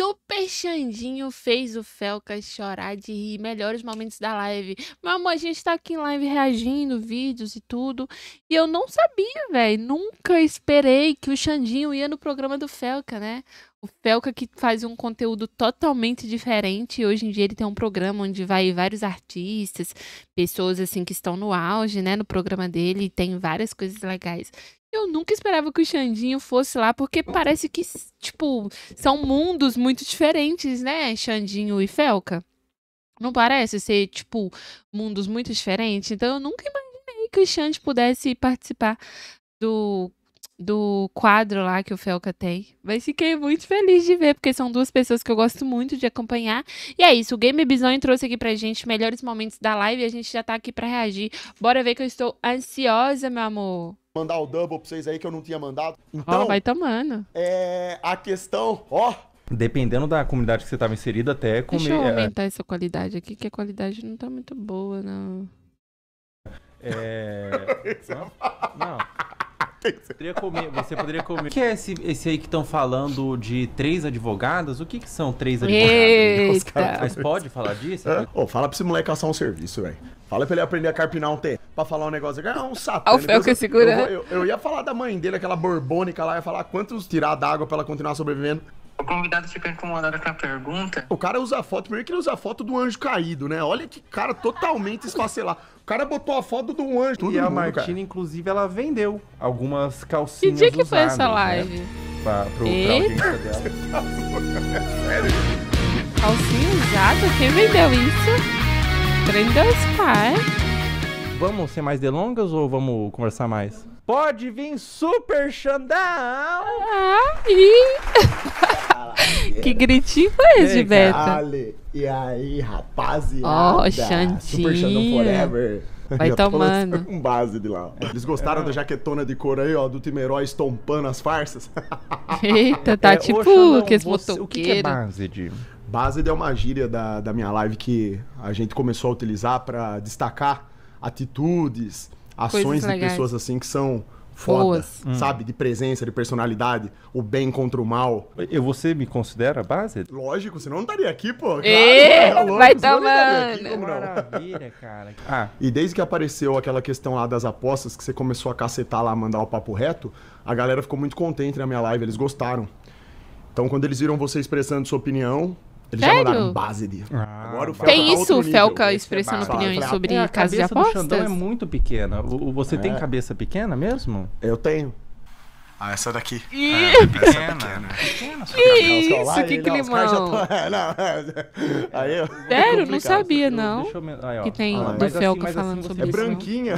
Super Xandinho fez o Felcas chorar de rir. Melhores momentos da live. Meu amor, a gente tá aqui em live reagindo, vídeos e tudo. E eu não sabia, velho. Nunca esperei que o Xandinho ia no programa do Felca, né? O Felca que faz um conteúdo totalmente diferente. E hoje em dia ele tem um programa onde vai vários artistas, pessoas assim que estão no auge, né? No programa dele. E tem várias coisas legais. Eu nunca esperava que o Xandinho fosse lá, porque parece que, tipo, são mundos muito diferentes, né, Xandinho e Felca? Não parece ser, tipo, mundos muito diferentes? Então eu nunca imaginei que o Xande pudesse participar do quadro lá que o Felca tem. Mas fiquei muito feliz de ver, porque são duas pessoas que eu gosto muito de acompanhar. E é isso, o Game Bizonho trouxe aqui pra gente melhores momentos da live e a gente já tá aqui pra reagir. Bora ver que eu estou ansiosa, meu amor. Mandar o double pra vocês aí que eu não tinha mandado. Então, Vai tomando. a questão, ó. Dependendo da comunidade que você tava inserida, até comer. Deixa eu aumentar essa qualidade aqui, que a qualidade não tá muito boa, não. Não. Você poderia comer. O que é esse aí que estão falando de 3 advogadas? O que são 3 advogadas? Eita. Mas pode falar disso? Fala pra esse moleque caçar um serviço, velho. Fala pra ele aprender a carpinar um tempo. Pra falar um negócio aqui. É um satânico. O Felca segura. Eu ia falar da mãe dele, aquela borbônica lá. Ia falar quantos tirar d'água pra ela continuar sobrevivendo. O convidado fica incomodado com a pergunta. O cara usa a foto, primeiro que ele usa a foto do anjo caído, né? Olha que cara totalmente esfacelado. O cara botou a foto do anjo. Tudo E a mundo, Martina, cara. inclusive, ela vendeu algumas Que calcinhas dia que foi usadas, essa live? Né? Pra audiência dela. Calcinha usada? Quem vendeu isso? Trem dos pais. Vamos ser mais delongas ou vamos conversar mais? Pode vir Super Xandão! Que gritinho foi esse, Beta? Ale, e aí, rapaziada? Ó, Xandinho. Super Xandão Forever. Vai Já tô tomando. com base de lá. Eles gostaram da jaquetona de couro aí, ó, do time herói estompando as farsas? Eita, tá Ô, tipo Xandão, que esse o que é motoqueiro. base de... Base é uma gíria da minha live que a gente começou a utilizar pra destacar atitudes, ações Coisas de legais. pessoas assim que são foda, Boas. sabe? De presença, de personalidade, o bem contra o mal. Você me considera base? Lógico, senão eu não estaria aqui, pô. Ê, Claro, vai senão eu não estaria aqui, tomando. como não? Maravilha, cara. E desde que apareceu aquela questão lá das apostas, que você começou a cacetar lá, mandar o papo reto, a galera ficou muito contente na minha live, eles gostaram. Então, quando eles viram você expressando sua opinião, eles já Sério? mandaram base de. Agora o Felca Tem tá isso, outro o nível. Felca Esse é expressando base. opiniões Falei, sobre A casos de cabeça do Xandão é apostas? muito pequena. Você tem É. cabeça pequena mesmo? Eu tenho. Ah, essa daqui. Pequena. Isso, que climão. Aí, Sério? é Não complicado. sabia, não. Deixa eu aí, ó. Que tem Ah, do mas assim, Felca mas falando assim, sobre É isso. branquinha.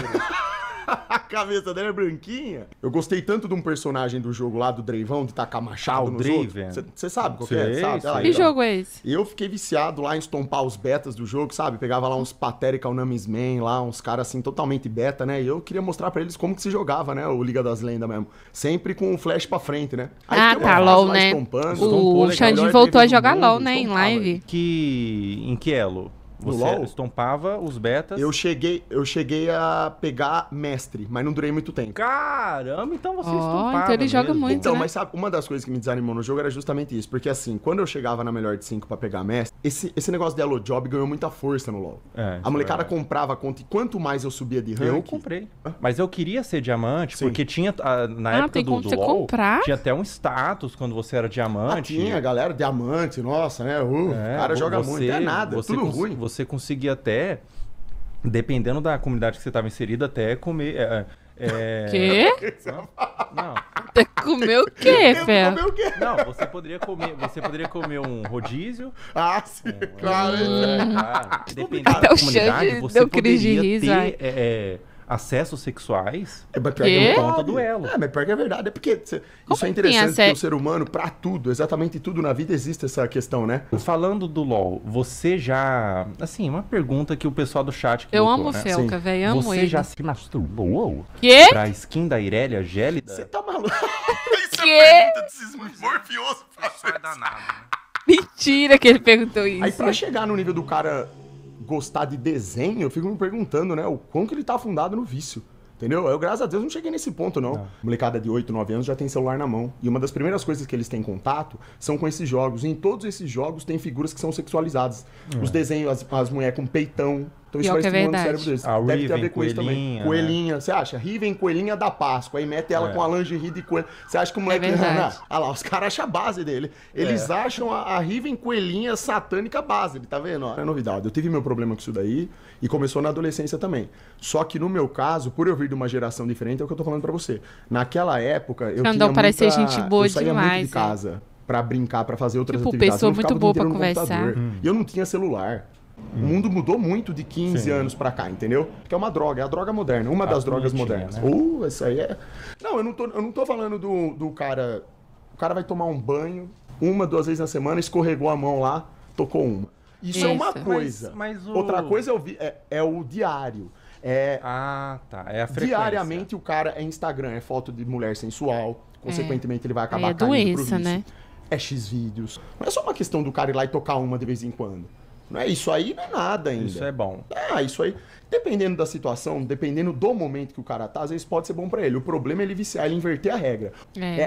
A cabeça dele é branquinha. Eu gostei tanto de um personagem do jogo lá, do Dreivão, de tacar machado o nos Draven. outros. Você sabe qual que Sei, é? Sabe? sei. Aí, Que ó. jogo é esse? Eu fiquei viciado lá em estompar os betas do jogo, sabe? Pegava lá uns Patérica, o Namisman lá, uns caras assim totalmente beta, né? E eu queria mostrar pra eles como que se jogava, né? O Liga das Lendas mesmo. Sempre com o flash pra frente, né? Aí Ah, fiquei uma tá, fase LOL, lá né? estompando. Estompou O legal. Xandinho Melhor voltou a Draven do jogar mundo, LOL, né, em estompava live. Em que elo? No Você LoL? estompava os betas. Eu cheguei a pegar mestre, mas não durei muito tempo. Caramba, então você Ó, estompava então ele joga mesmo. muito. Então, né? mas sabe, uma das coisas que me desanimou no jogo era justamente isso. Porque assim, quando eu chegava na melhor de 5 pra pegar mestre, esse negócio de Elo Job ganhou muita força no LoL. É, isso A molecada é verdade. comprava a conta e quanto mais eu subia de rank... Eu comprei. Mas eu queria ser diamante, Sim. porque tinha, na Ah, época tem como do você LoL, comprar? tinha até um status quando você era Ah, diamante. tinha, galera, diamante, nossa, né? O cara joga muito, é nada, você tudo ruim. Você conseguia até, dependendo da comunidade que você estava inserido, até comer... Quê? Não, Comeu o quê, Fel? Comer o quê? não, você poderia comer um rodízio. Ah, sim, claro. Claro, dependendo Até da o comunidade, Xande você deu crise de poderia riso, ai. ter acessos sexuais Mas pior Quê? que é por conta verdade. do elo. É, mas pior que é verdade. É porque isso Como é tem interessante, porque acesso? o ser humano, pra tudo, exatamente tudo na vida, existe essa questão, né? Falando do LoL, você já... Assim, uma pergunta que o pessoal do chat Eu colocou, amo o né? Felca, Sim. velho. Amo Você ele. já se masturbou Quê? pra skin da Irelia Gélida? Você tá maluco? Isso Quê? é pergunta desmorfioso. Mentira que ele perguntou isso. Aí pra chegar no nível do cara gostar de desenho, eu fico me perguntando, né? O quão que ele tá afundado no vício. Entendeu? Eu, graças a Deus, não cheguei nesse ponto, não. Molecada de 8, 9 anos já tem celular na mão. E uma das primeiras coisas que eles têm contato são com esses jogos. E em todos esses jogos tem figuras que são sexualizadas. Os desenhos, as mulheres com peitão. Então isso vai estimulando o cérebro deles. Deve ter a ver com isso também. Coelhinha. Você acha? Riven, coelhinha da Páscoa. Aí mete ela com a lingerie de coelho. Você acha que o moleque... olha lá, os caras acham a base dele. Eles acham a Riven coelhinha satânica base. Tá vendo? Ó, é novidade. Eu tive meu problema com isso daí. E começou na adolescência também. Só que no meu caso, por eu vir de uma geração diferente, é o que eu tô falando pra você. Naquela época, eu tinha muita... parecia gente boa eu saía demais, muito de casa pra brincar, pra fazer outras tipo, atividades. pessoa Eu não ficava muito boa o dia pra inteiro no conversar. computador. E eu não tinha celular. O mundo mudou muito de 15 anos pra cá, entendeu? Porque é uma droga, é a droga moderna. Uma das drogas modernas. Né? Isso aí é... Não, eu não tô falando do cara... O cara vai tomar um banho 1, 2 vezes na semana, escorregou a mão lá, tocou uma. Isso é uma coisa. Mas Outra coisa é o diário. É a frequência. Diariamente o cara é Instagram, é foto de mulher sensual. Consequentemente, ele vai acabar caindo doença, pro vício. né? É X-vídeos. Não é só uma questão do cara ir lá e tocar uma de vez em quando. Não é isso aí, não é nada ainda. Isso é bom. Isso aí. Dependendo da situação, dependendo do momento que o cara tá, às vezes pode ser bom pra ele. O problema é ele viciar, ele inverter a regra.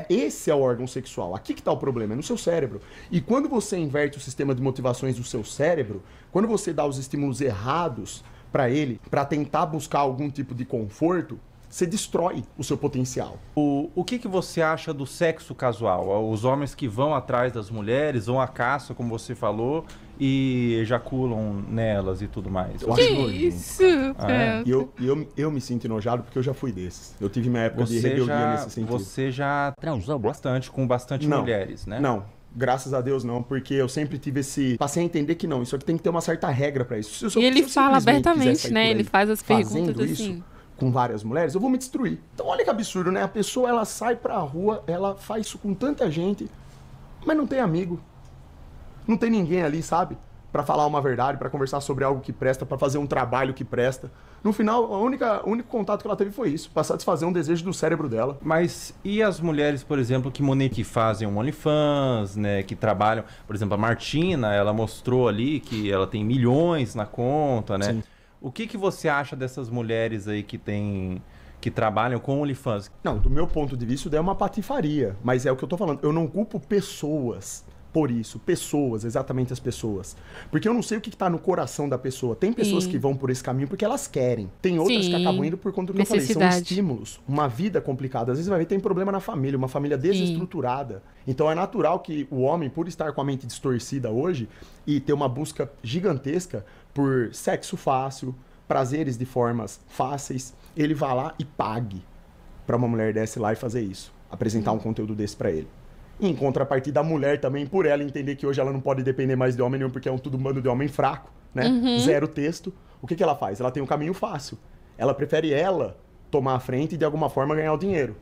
Esse é o órgão sexual. Aqui que tá o problema, é no seu cérebro. E quando você inverte o sistema de motivações do seu cérebro, quando você dá os estímulos errados pra ele, pra tentar buscar algum tipo de conforto, você destrói o seu potencial. O que você acha do sexo casual? Os homens que vão atrás das mulheres, vão à caça, como você falou, e ejaculam nelas e tudo mais. Eu Que acho nojento. isso? E eu me sinto enojado porque eu já fui desses. Eu tive minha época de rebeldia nesse sentido. Você já transou bastante com bastante mulheres, né? Não. Graças a Deus não, porque eu sempre tive passei a entender que não, isso aqui tem que ter uma certa regra pra isso. E ele fala abertamente, né? Ele faz as perguntas assim. Com várias mulheres, eu vou me destruir. Então olha que absurdo, né? A pessoa, ela sai pra rua, ela faz isso com tanta gente, mas não tem amigo. Não tem ninguém ali, sabe? Pra falar uma verdade, pra conversar sobre algo que presta, pra fazer um trabalho que presta. No final, o único contato que ela teve foi isso, pra satisfazer um desejo do cérebro dela. Mas e as mulheres, por exemplo, que fazem um OnlyFans, né? Que trabalham... Por exemplo, a Martina, ela mostrou ali que ela tem milhões na conta, né? Sim. O que você acha dessas mulheres aí que trabalham com OnlyFans? Não, do meu ponto de vista, isso daí é uma patifaria. Mas é o que eu tô falando. Eu não culpo pessoas por isso. Pessoas, exatamente as pessoas. Porque eu não sei o que tá no coração da pessoa. Tem pessoas que vão por esse caminho porque elas querem. Tem outras que acabam indo por conta do que eu falei. São estímulos. Uma vida complicada. Às vezes vai ver, tem problema na família. Uma família desestruturada. Então é natural que o homem, por estar com a mente distorcida hoje e ter uma busca gigantesca por sexo fácil, prazeres de formas fáceis, ele vá lá e pague pra uma mulher dessa ir lá e fazer isso. Apresentar um conteúdo desse pra ele. E em contrapartida, a mulher também, por ela entender que hoje ela não pode depender mais de homem nenhum, porque é tudo bando de homem fraco, né? Zero texto. O que ela faz? Ela tem um caminho fácil. Ela prefere tomar a frente e de alguma forma ganhar o dinheiro.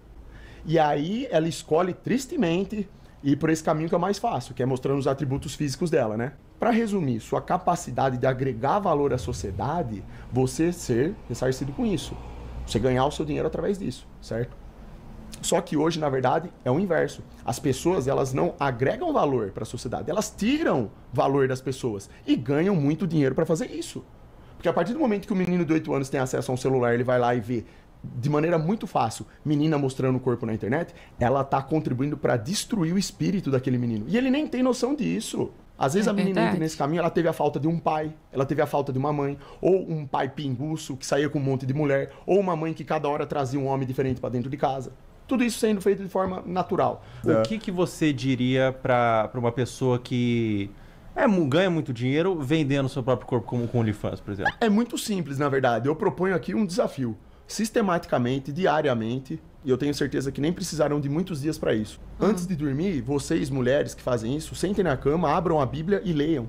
E aí ela escolhe tristemente ir por esse caminho que é mais fácil, que é mostrando os atributos físicos dela, né? Para resumir, sua capacidade de agregar valor à sociedade, você ser ressarcido com isso. Você ganhar o seu dinheiro através disso, certo? Só que hoje, na verdade, é o inverso. As pessoas, elas não agregam valor para a sociedade, elas tiram valor das pessoas e ganham muito dinheiro para fazer isso. Porque a partir do momento que o menino de 8 anos tem acesso a um celular, ele vai lá e vê de maneira muito fácil, menina mostrando o corpo na internet, ela tá contribuindo para destruir o espírito daquele menino. E ele nem tem noção disso. Às vezes a menina entra nesse caminho, ela teve a falta de um pai, ela teve a falta de uma mãe, ou um pai pinguço que saía com um monte de mulher, ou uma mãe que cada hora trazia um homem diferente para dentro de casa. Tudo isso sendo feito de forma natural. O que você diria para uma pessoa que ganha muito dinheiro vendendo seu próprio corpo como com OnlyFans, por exemplo? É muito simples, na verdade. Eu proponho aqui um desafio. Sistematicamente, diariamente, e eu tenho certeza que nem precisarão de muitos dias para isso. Antes de dormir, vocês, mulheres que fazem isso, sentem na cama, abram a Bíblia e leiam.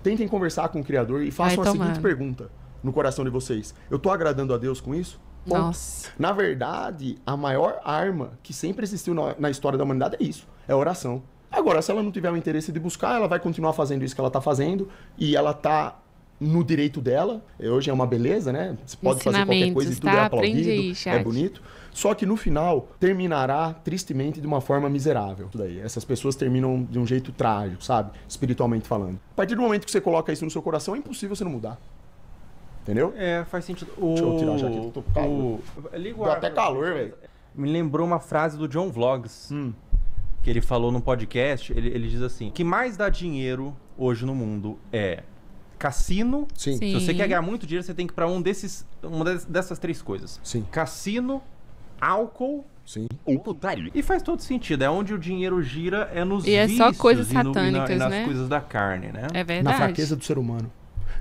Tentem conversar com o Criador e façam a seguinte pergunta no coração de vocês. Eu tô agradando a Deus com isso? Bom, Nossa. Na verdade, a maior arma que sempre existiu na história da humanidade é isso, é a oração. Agora, se ela não tiver o interesse de buscar, ela vai continuar fazendo isso que ela tá fazendo e ela tá no direito dela. Hoje é uma beleza, né? Você pode fazer qualquer coisa e tudo é aplaudido, é bonito. Só que no final, terminará tristemente de uma forma miserável. Tudo aí. Essas pessoas terminam de um jeito trágico, sabe? Espiritualmente falando. A partir do momento que você coloca isso no seu coração, é impossível você não mudar. Entendeu? É, faz sentido. Deixa eu tirar a jaqueta, eu tô com calor. Liga o Dá ar, até calor, velho. Me lembrou uma frase do John Vlogs, que ele falou no podcast. Ele diz assim: o que mais dá dinheiro hoje no mundo é cassino. Sim. Sim. Se você quer ganhar muito dinheiro, você tem que ir pra uma dessas 3 coisas. Sim. Cassino, álcool Sim. ou putaria. E faz todo sentido. É onde o dinheiro gira, é nos E é vícios só coisas e nas satânicas, coisas da carne, né? É Na verdade. fraqueza do ser humano.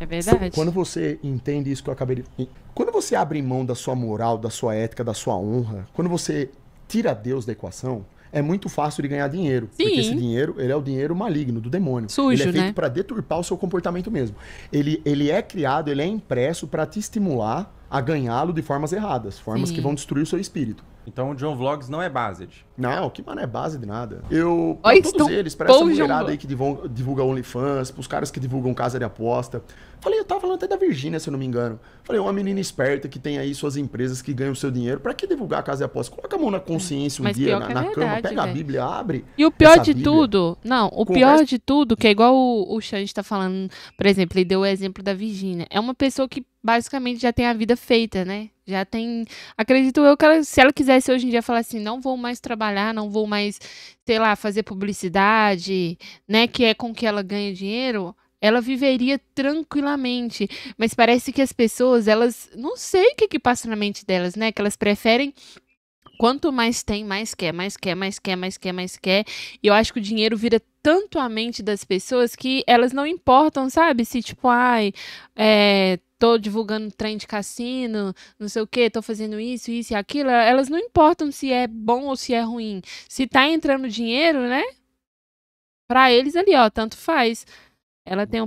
É verdade. Quando você entende isso que eu acabei de... Quando você abre mão da sua moral, da sua ética, da sua honra, quando você tira Deus da equação, é muito fácil de ganhar dinheiro. Sim. Porque esse dinheiro, ele é o dinheiro maligno, do demônio. Sujo, ele é feito né? para deturpar o seu comportamento mesmo. Ele é criado, ele é impresso para te estimular a ganhá-lo de formas erradas, formas Sim. que vão destruir o seu espírito. Então o John Vlogs não é based. Não, que mano é base de nada. Eu, Olha, pra todos estão eles, pra essa bons, mulherada João. aí que divulga OnlyFans, pros caras que divulgam casa de aposta. Falei, eu tava falando até da Virgínia, se eu não me engano. Falei, uma menina esperta que tem aí suas empresas que ganham seu dinheiro. Pra que divulgar a casa de aposta? Coloca a mão na consciência um Mas dia, pior que é na cama, verdade, pega a velho. Bíblia, abre. E o pior essa de Bíblia. tudo, não, o pior de tudo, que é igual o Xande tá falando, por exemplo, ele deu o exemplo da Virgínia. É uma pessoa que basicamente já tem a vida feita, né? Já tem. Acredito eu que se ela quisesse hoje em dia falar assim, não vou mais trabalhar, não vou mais, sei lá, fazer publicidade, né? Que é com que ela ganha dinheiro. Ela viveria tranquilamente. Mas parece que as pessoas, elas. Não sei o que passa na mente delas, né? Que elas preferem. Quanto mais tem, mais quer, mais quer, mais quer, mais quer, mais quer. E eu acho que o dinheiro vira tanto a mente das pessoas que elas não importam, sabe? Se tipo, ai, tô divulgando trem de cassino, não sei o quê, tô fazendo isso e aquilo. Elas não importam se é bom ou se é ruim. Se tá entrando dinheiro, né? Pra eles ali, ó, tanto faz. Ela tem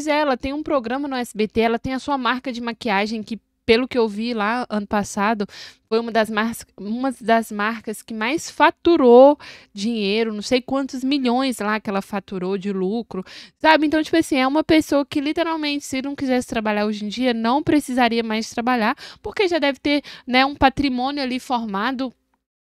ela tem um programa no SBT, ela tem a sua marca de maquiagem que, pelo que eu vi lá ano passado, foi uma das marcas que mais faturou dinheiro, não sei quantos milhões lá que ela faturou de lucro, sabe? Então, tipo assim, é uma pessoa que literalmente, se não quisesse trabalhar hoje em dia, não precisaria mais trabalhar, porque já deve ter, né, um patrimônio ali formado,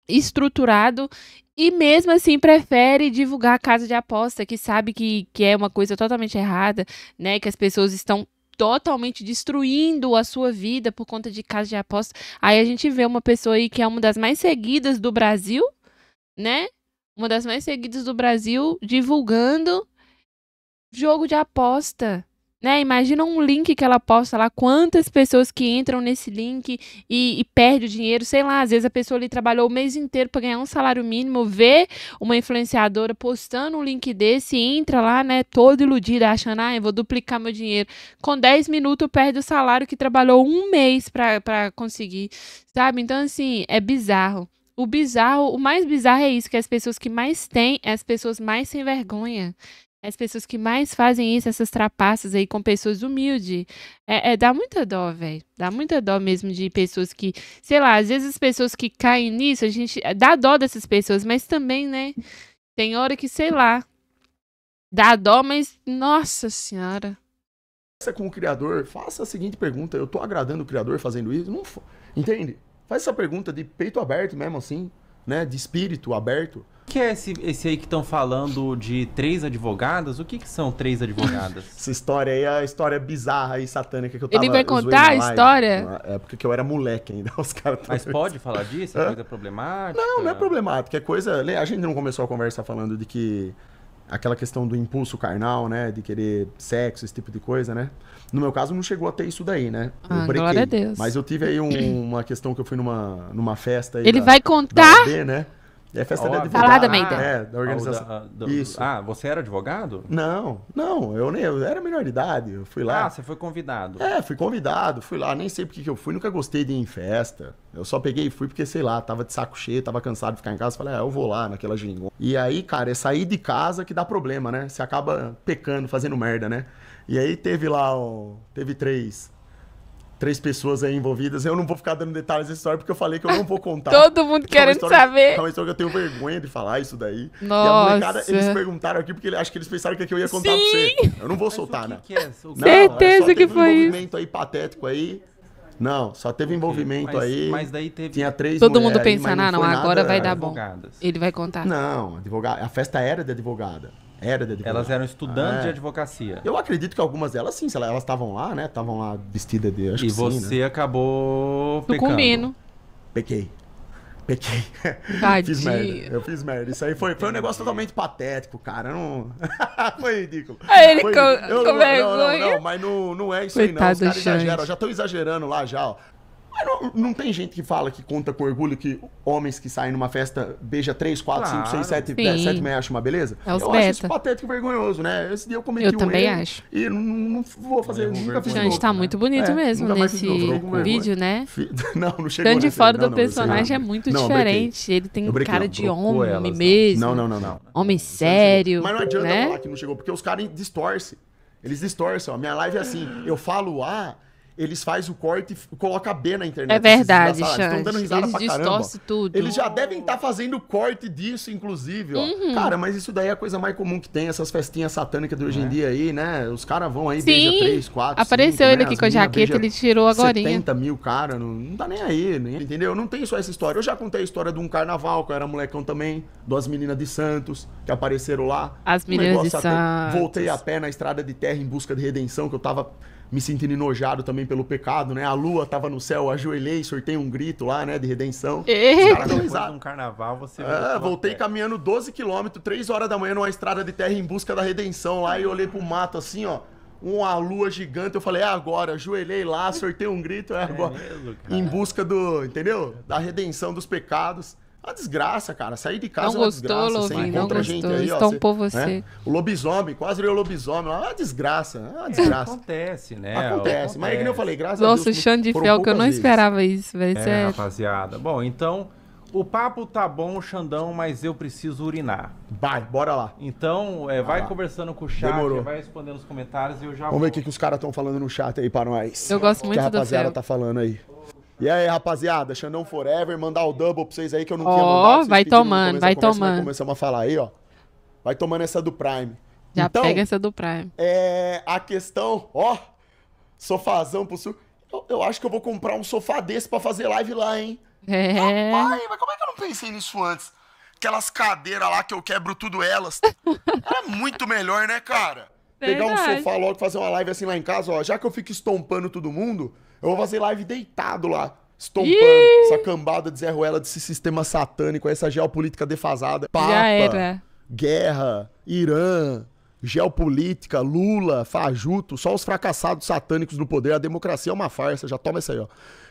estruturado, e mesmo assim prefere divulgar a casa de aposta, que sabe que é uma coisa totalmente errada, né? Que as pessoas estão totalmente destruindo a sua vida por conta de casa de aposta. Aí a gente vê uma pessoa aí que é uma das mais seguidas do Brasil, né? Uma das mais seguidas do Brasil divulgando jogo de aposta, né? Imagina um link que ela posta lá, quantas pessoas que entram nesse link e perde o dinheiro, sei lá, às vezes a pessoa ali trabalhou o mês inteiro para ganhar um salário mínimo, vê uma influenciadora postando um link desse e entra lá, né, toda iludida, achando, eu vou duplicar meu dinheiro. Com 10 minutos perde o salário que trabalhou um mês para conseguir, sabe? Então, assim, é bizarro. O mais bizarro é isso, que as pessoas que mais têm, as pessoas mais sem vergonha. As pessoas que mais fazem isso, essas trapaças aí com pessoas humildes, dá muita dó, velho. Dá muita dó mesmo de pessoas que, sei lá, às vezes as pessoas que caem nisso, a gente dá dó dessas pessoas, mas também, né, tem hora que, sei lá, dá dó, mas, nossa senhora. Com o criador, faça a seguinte pergunta, eu tô agradando o criador fazendo isso? Não, entende? Faz essa pergunta de peito aberto mesmo assim, né, de espírito aberto. O que é esse aí que estão falando de 3 advogadas? O que são 3 advogadas? Essa história aí é a história bizarra e satânica que eu tava... Ele vai contar a história? Na época que eu era moleque ainda, os caras... Mas pode falar disso? É coisa problemática? Não é problemática, é coisa... A gente não começou a conversa falando de que... Aquela questão do impulso carnal, né? De querer sexo, esse tipo de coisa, né? No meu caso, não chegou a ter isso daí, né? Eu brequei. Glória a Deus. Mas eu tive aí uma questão que eu fui numa festa aí Ele vai contar? da OAB, né? É festa de advogado. Salada Meida. É, da organização. Isso. Ah, você era advogado? Não, eu era menor de idade, eu fui lá. Ah, você foi convidado. Fui convidado, fui lá, nem sei porque que eu fui, nunca gostei de ir em festa. Eu só peguei e fui porque, sei lá, tava de saco cheio, tava cansado de ficar em casa, falei, eu vou lá naquela gingona. E aí, cara, é sair de casa que dá problema, né? Você acaba pecando, fazendo merda, né? E aí teve lá, teve três pessoas aí envolvidas. Eu não vou ficar dando detalhes dessa história porque eu falei que eu não vou contar. Todo mundo querendo saber. É uma história que eu tenho vergonha de falar isso daí. Nossa. E a molecada, eles perguntaram aqui porque acho que eles pensaram que eu ia contar pra você. Eu não vou soltar, né? O que é? Certeza que foi um isso. envolvimento aí patético aí. Não, só teve envolvimento aí. Mas daí teve... Tinha 3 Todo mulheres mundo aí, pensando, mas não, foi agora nada vai dar bom. advogadas. Ele vai contar. Não, a festa era de advogada. Era de advogado. Elas eram estudantes de advocacia. Eu acredito que algumas delas, sim, se elas estavam lá, né? Estavam lá vestidas de... Acho E que você sim, né? acabou pecando. Sucumbindo. Pequei. Fiz merda. Tadinho. Eu fiz merda. Isso aí foi um negócio totalmente patético, cara. Não... foi ridículo. Aí ele Foi... com vergonha. Não, mas não é isso aí, não. Coitado Os caras do Xande. exageram. Já estão exagerando lá, já, ó. Mas não tem gente que fala, que conta com orgulho, que homens que saem numa festa beija 3, 4, 5, 6, 7, Sim. 10, 7 meia, acha uma beleza? É os eu beta. acho isso patético e vergonhoso, né? Esse dia eu cometi Eu também erro acho. E não vou fazer, nunca fiz de Xande novo. tá muito bonito mesmo nunca mais fiz nesse de novo, ficou com vergonha. vídeo, né? Não chegou Tanto de nesse- fora não, do não, personagem esse- é muito não, diferente. Ele tem Eu brequei, cara não, de trocou homem elas, não. mesmo. Não. Homem sério. Mas não adianta né? falar que não chegou, porque os caras distorcem. Eles distorcem, ó. Minha live é assim, eu falo A, eles fazem o corte e colocam B na internet. É verdade, Esses desgraçados. Eles estão dando Xande. risada Eles pra caramba. distorcem tudo. Eles já devem estar fazendo corte disso, inclusive, ó. Cara, mas isso daí é a coisa mais comum que tem, essas festinhas satânicas de hoje em dia aí, né? Os caras vão aí, beija Sim. 3, 4, Apareceu 5, ele né? aqui As com a meninas jaqueta, beija ele tirou agorinha. 70 mil, cara, não tá nem aí, entendeu? Não tem só essa história. Eu já contei a história de um carnaval, que eu era molecão também, duas meninas de Santos, que apareceram lá. As Um meninas de negócio até- Santos. Voltei a pé na estrada de terra em busca de redenção, que eu tava me sentindo enojado também pelo pecado, né? A lua tava no céu, eu ajoelhei, sortei um grito lá, né, de redenção. Os Eita. caras dão Depois de risada. um carnaval, você... Voltei caminhando 12 quilômetros, 3 horas da manhã numa estrada de terra em busca da redenção lá, e eu olhei pro mato assim, ó, uma lua gigante, eu falei, é agora, ajoelhei lá, sortei um grito, é agora, mesmo, cara? em busca do, entendeu? Da redenção dos pecados. Uma desgraça, cara, sair de casa Não é uma gostou, desgraça, você Lovinho, não encontra gente gostou, aí, ó, estompou você. O lobisomem, quase virou lobisomem lá, uma desgraça, uma desgraça. Acontece, né? Acontece, mas é que nem eu falei, graças a Nossa, o Deus. Xande foram Fel, que eu não poucas vezes. esperava isso, velho. É, Sério. rapaziada. Bom, então, o papo tá bom, Xandão, mas eu preciso urinar. Vai, bora lá. Então, vai lá. conversando com o chat, Demorou. vai respondendo os comentários e eu já Vamos ver o que os caras estão falando no chat aí para nós. Eu gosto que muito a do rapaziada Fel. tá falando aí. E aí, rapaziada, Xandão Forever, mandar o double pra vocês aí que eu não Ó, tinha mandado. vocês vai pediram no tomando, começo vai da conversa, tomando. nós começamos a falar aí, ó. Vai tomando essa do Prime. Já então, pega essa do Prime. a questão, ó, sofazão pro sul. Eu acho que eu vou comprar um sofá desse pra fazer live lá, hein? É. Rapaz, mas como é que eu não pensei nisso antes? Aquelas cadeiras lá que eu quebro tudo elas. É muito melhor, né, cara? Pegar um Verdade. sofá logo e fazer uma live assim lá em casa, ó. Já que eu fico estompando todo mundo, eu vou fazer live deitado lá. Estompando essa cambada de Zé Ruela desse sistema satânico, essa geopolítica defasada. Papa, Já era. guerra, Irã, geopolítica, Lula, Fajuto, só os fracassados satânicos no poder. A democracia é uma farsa, já toma essa aí, ó.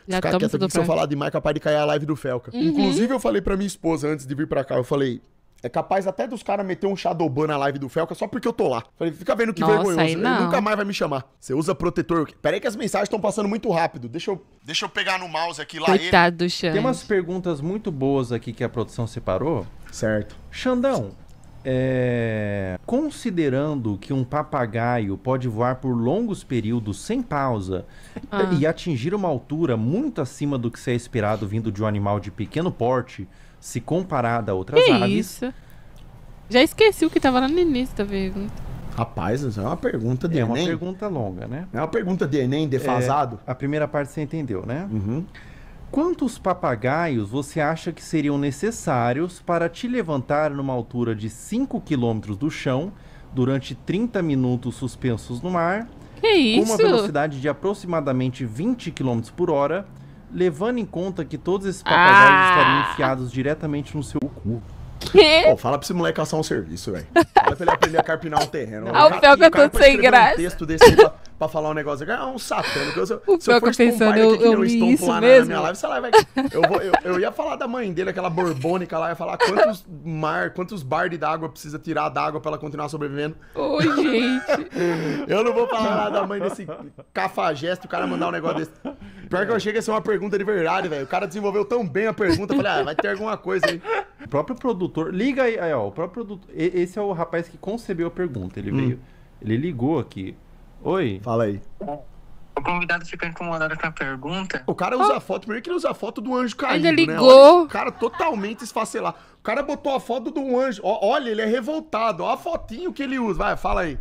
Já Ficar toma quieto tudo aqui, se eu pronto. falar demais, é capaz de cair a live do Felca. Inclusive, eu falei pra minha esposa antes de vir pra cá, eu falei... É capaz até dos caras meter um Shadowban na live do Felca só porque eu tô lá. Falei, fica vendo que Nossa, vergonhoso. aí Ele não. nunca mais vai me chamar. Você usa protetor. Pera aí que as mensagens estão passando muito rápido. Deixa eu pegar no mouse aqui lá. Coitado do Tem Xande. umas perguntas muito boas aqui que a produção separou. Certo. Xandão, considerando que um papagaio pode voar por longos períodos sem pausa e atingir uma altura muito acima do que se é esperado vindo de um animal de pequeno porte, se comparado a outras Que aves, isso? Já esqueci o que tava lá no início da pergunta. Rapaz, isso é uma pergunta de é uma Enem. pergunta longa, né? É uma pergunta de Enem defasado. A primeira parte você entendeu, né? Uhum. Quantos papagaios você acha que seriam necessários para te levantar numa altura de 5 km do chão durante 30 minutos suspensos no mar, Que com uma isso? velocidade de aproximadamente 20 km por hora, levando em conta que todos esses papagaios estariam enfiados diretamente no seu cu? Que? Pô, fala pra esse moleque caçar um serviço, velho. Fala pra ele aprender a carpinar um terreno. Ah, o Felca cara todo pra sem escrever graça. Um texto desse aí pra falar um negócio. É um satânico. Se eu Felca for estompar pensando, ele aqui, que eu nem li estompo isso lá mesmo? na minha live, sei lá, eu ia falar da mãe dele, aquela borbônica lá, ia falar quantos bardes d'água precisa tirar d'água pra ela continuar sobrevivendo. Ô, gente. Eu não vou falar nada da mãe desse cafajeste, o cara mandar um negócio desse. Pior que eu achei que ia ser uma pergunta de verdade, velho. O cara desenvolveu tão bem a pergunta, eu falei, vai ter alguma coisa aí. O próprio produtor, liga aí, ó, o próprio produtor, esse é o rapaz que concebeu a pergunta, ele veio, ele ligou aqui. Oi? Fala aí. O convidado fica incomodado com a pergunta. O cara usa a foto, primeiro que ele usa a foto do anjo caído, Ainda né? ligou. Olha esse cara totalmente esfacelado. O cara botou a foto do anjo. Olha, ele é revoltado. Olha a fotinho que ele usa. Vai, fala aí.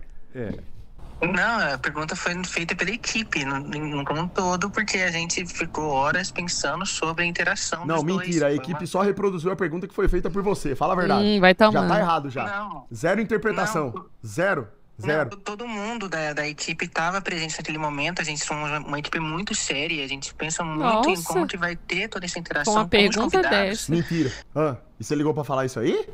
Não, a pergunta foi feita pela equipe, não como um todo, porque a gente ficou horas pensando sobre a interação Não, dos dois. mentira, a Foi equipe uma- só reproduziu a pergunta que foi feita por você. Fala a verdade. Vai Já tomar. tá errado já. Não. Zero interpretação. Não. Zero. Não, Zero. todo mundo da equipe estava presente naquele momento. A gente somos uma equipe muito séria. A gente pensa muito em Nossa. como que vai ter toda essa interação Com uma os pergunta convidados. dessa. Mentira. Ah, e você ligou pra falar isso aí?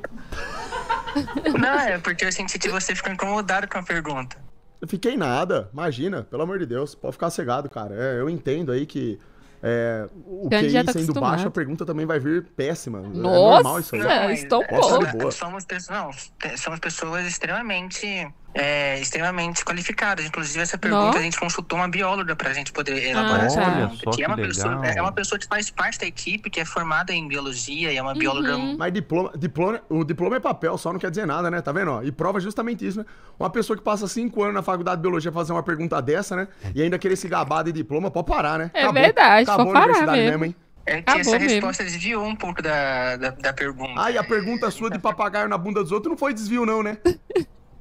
Não, é porque eu senti que você ficou incomodado com a pergunta. Eu fiquei nada. Imagina, pelo amor de Deus. Pode ficar cegado, cara. Eu entendo aí que o Então, QI já tá sendo acostumado. baixo, a pergunta também vai vir péssima. É normal isso aí. Nossa, mas estou Posso pouco. de boa. Somos pessoas extremamente qualificadas. Inclusive, essa pergunta Nossa. a gente consultou uma bióloga pra gente poder elaborar Ah, essa tá. pergunta. Olha só Que é que uma pessoa, legal. é uma pessoa que faz parte da equipe, que é formada em biologia e é uma bióloga. Mas o diploma é papel, só não quer dizer nada, né? Tá vendo? Ó? E prova justamente isso, né? Uma pessoa que passa 5 anos na faculdade de biologia fazer uma pergunta dessa, né? E ainda querer se gabar de diploma, pode parar, né? É verdade, Acabou pode a parar universidade mesmo. hein? É que Acabou essa mesmo. resposta desviou um pouco da pergunta. Ah, e a pergunta sua de papagaio na bunda dos outros não foi desvio, não, né?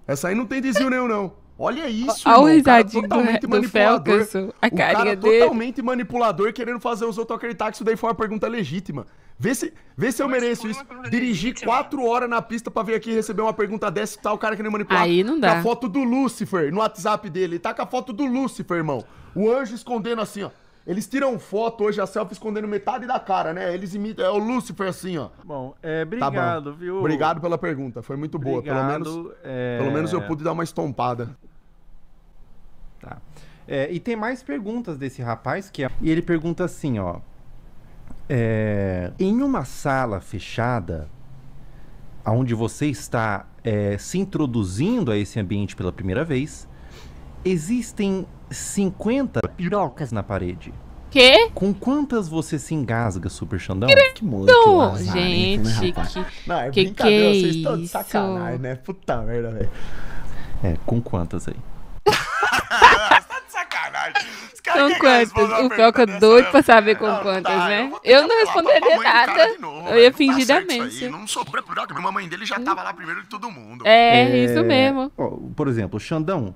Essa aí não tem desvio nenhum, não. Olha isso, Olha o irmão, cara risadinho totalmente do manipulador. Felcas, a O cara carinha dele. totalmente manipulador, querendo fazer os outros acreditar que isso daí foi uma pergunta legítima. Vê se eu Mas mereço foi isso. uma pergunta Dirigir legítima. 4 horas na pista pra vir aqui receber uma pergunta dessa e tal, o cara querendo manipular. Aí não dá. Com a foto do Lúcifer no WhatsApp dele. Ele tá com a foto do Lúcifer, irmão. O anjo escondendo assim, ó. Eles tiram foto hoje, a selfie escondendo metade da cara, né? Eles imitam, é o Lúcifer assim, ó. Bom, Tá bom. obrigado, viu? Obrigado pela pergunta, foi muito boa. Obrigado, Pelo menos eu pude dar uma estompada. Tá. E tem mais perguntas desse rapaz e ele pergunta assim, ó. Em uma sala fechada, onde você está se introduzindo a esse ambiente pela primeira vez, existem 50 pirocas na parede. Quê? Com quantas você se engasga, Super Xandão? Que moleque Não, lazarento, né, gente, rapaz? que... Não, é que brincadeira, é vocês estão de isso? sacanagem, né? Puta merda, velho. Com quantas aí? Tá de sacanagem. Os caras Com querem quantas? responder uma O pergunta Felca dessa, doido né? pra saber com Não, quantas, tá, né? vou Eu tentar não falar pra responderia mamãe do cara nada. de novo, Eu ia velho. fingir Tá certo isso demência. aí, não sou buraco, a mamãe dele já tava lá primeiro de todo mundo. Isso mesmo. Ó, por exemplo, Xandão,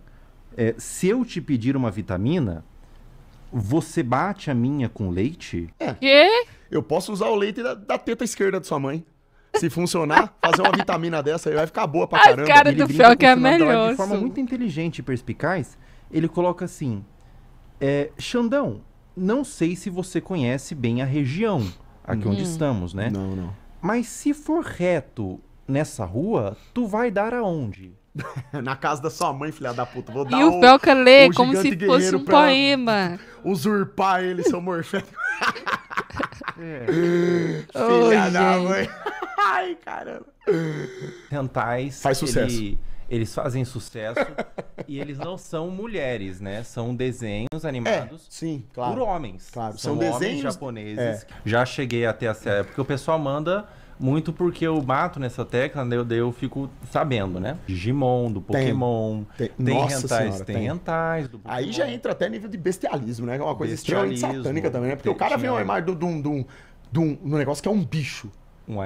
se eu te pedir uma vitamina, você bate a minha com leite? Quê? Eu posso usar o leite da teta esquerda de sua mãe. Se funcionar, fazer uma vitamina dessa aí vai ficar boa pra Ai, caramba. cara, Ele do brinca Felca com o é final da live melhor. De forma Su. muito inteligente e perspicaz, ele coloca assim: Xandão, não sei se você conhece bem a região aqui onde estamos, né? Não. Mas se for reto nessa rua, tu vai dar aonde? Na casa da sua mãe, filha da puta. Vou dar E o Felca lê o como se gigante fosse guerreiro um pra ela poema. Usurpar ele, seu morfético. Ô, Filha da gente. mãe. Ai, caramba. Rentais. Faz sucesso. Eles fazem sucesso e eles não são mulheres, né? São desenhos animados Sim, por claro. homens. Claro, São são homens desenhos- japoneses. Já cheguei até a série, porque o pessoal manda muito porque eu bato nessa tecla, daí eu fico sabendo, né? Digimon, do Pokémon. Tem. Tem Nossa rentais, senhora, tem tem. rentais do Aí já entra até nível de bestialismo, né? Que é uma coisa extremamente Bestialismo. satânica também, né? Porque o cara vê uma imagem de um negócio que é um bicho.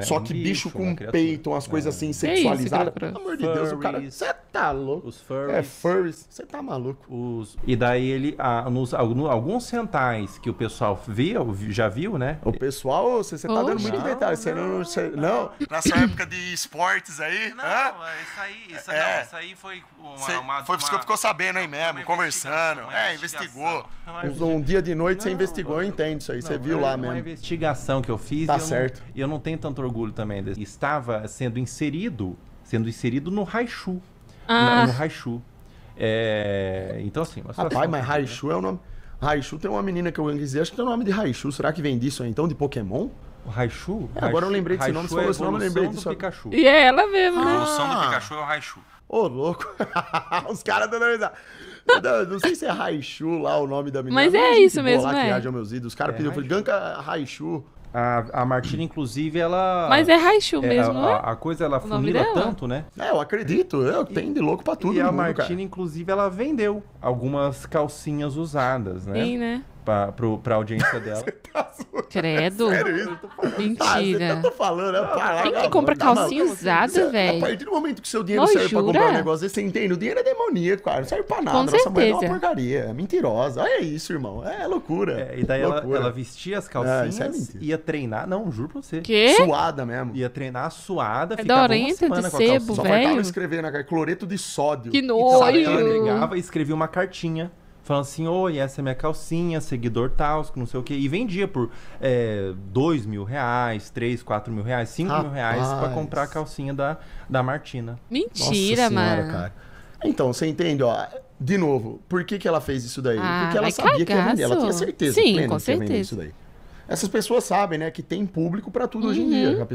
Só que bicho com uma criatura. peito, umas coisas assim isso, sexualizadas. criatura? Pelo amor de Deus, o cara. Furries. Você tá louco? Os furries. É furries. Você tá maluco. E daí ele, alguns rentais que o pessoal já viu, né? O pessoal, você tá dando Oxe. muito detalhe. Você não. Na sua época de esportes aí? Isso aí foi Ficou sabendo aí mesmo, conversando. Investigou. Um dia de noite você investigou, eu entendo isso aí. Você viu lá Uma mesmo. investigação que eu fiz. Tá e certo. E eu não tenho tanto orgulho também. Estava sendo inserido no Raichu. No Raichu. Então, assim... uma situação Rapaz, mas assim, Raichu é o nome. Raichu tem uma menina que eu conheci, acho que tem o nome de Raichu. Será que vem disso aí então, de Pokémon? né? O Raichu? Agora eu lembrei desse nome, Raichu você falou esse nome, eu lembrei evolução disso. do Pikachu. E é ela mesmo, A né? evolução do Ah. Pikachu é o Raichu. Ô, louco. Os caras dando risada. Não sei se é Raichu lá o nome da menina. Mas é gente isso boa mesmo, lá que é. reage aos meus ídolos. Os caras pediram, eu falei, ganka Raichu. A Martina, inclusive, ela... Mas é Raichu mesmo, não é? A coisa, ela nome funila dela? tanto, né? Eu acredito. Eu tenho de louco pra tudo E no a mundo, Martina, cara. inclusive, ela vendeu algumas calcinhas usadas, né? Sim, né? pra audiência dela. Credo. Sério isso? Eu tô falando. Mentira. Eu tô falando, Quem que compra calcinha usada, A velho? partir do momento que seu dinheiro Ô, serve pra comprar um jura? negócio desse, você entende? O dinheiro é demoníaco, cara. Não serve pra nada. Com Nossa mulher é uma certeza. porcaria. É mentirosa. Olha isso, irmão. É loucura. E daí Loucura. ela vestia as isso é calcinhas, mentira. ia treinar. Não, juro pra você. Quê? Suada mesmo. Ia treinar suada, É ficava uma dorenta semana de com a calcinha. sebo, Só velho. faltava escrever na cara, cloreto de sódio. Que Sabe, ela nojo. pegava e escrevia uma cartinha. Falando assim, oi, essa é minha calcinha, seguidor tal, que não sei o quê. E vendia por R$2.000, 3, 4 mil reais, 5 mil reais pra Rapaz. comprar a calcinha da Martina. Mentira, mano. cara. Então, você entende, ó. De novo, por que ela fez isso daí? Ah, Porque ela vai sabia que ia vender. Ela tinha cagaço. certeza Sim, plena com que ia vender certeza. isso daí. Essas pessoas sabem, né, que tem público pra tudo hoje em dia.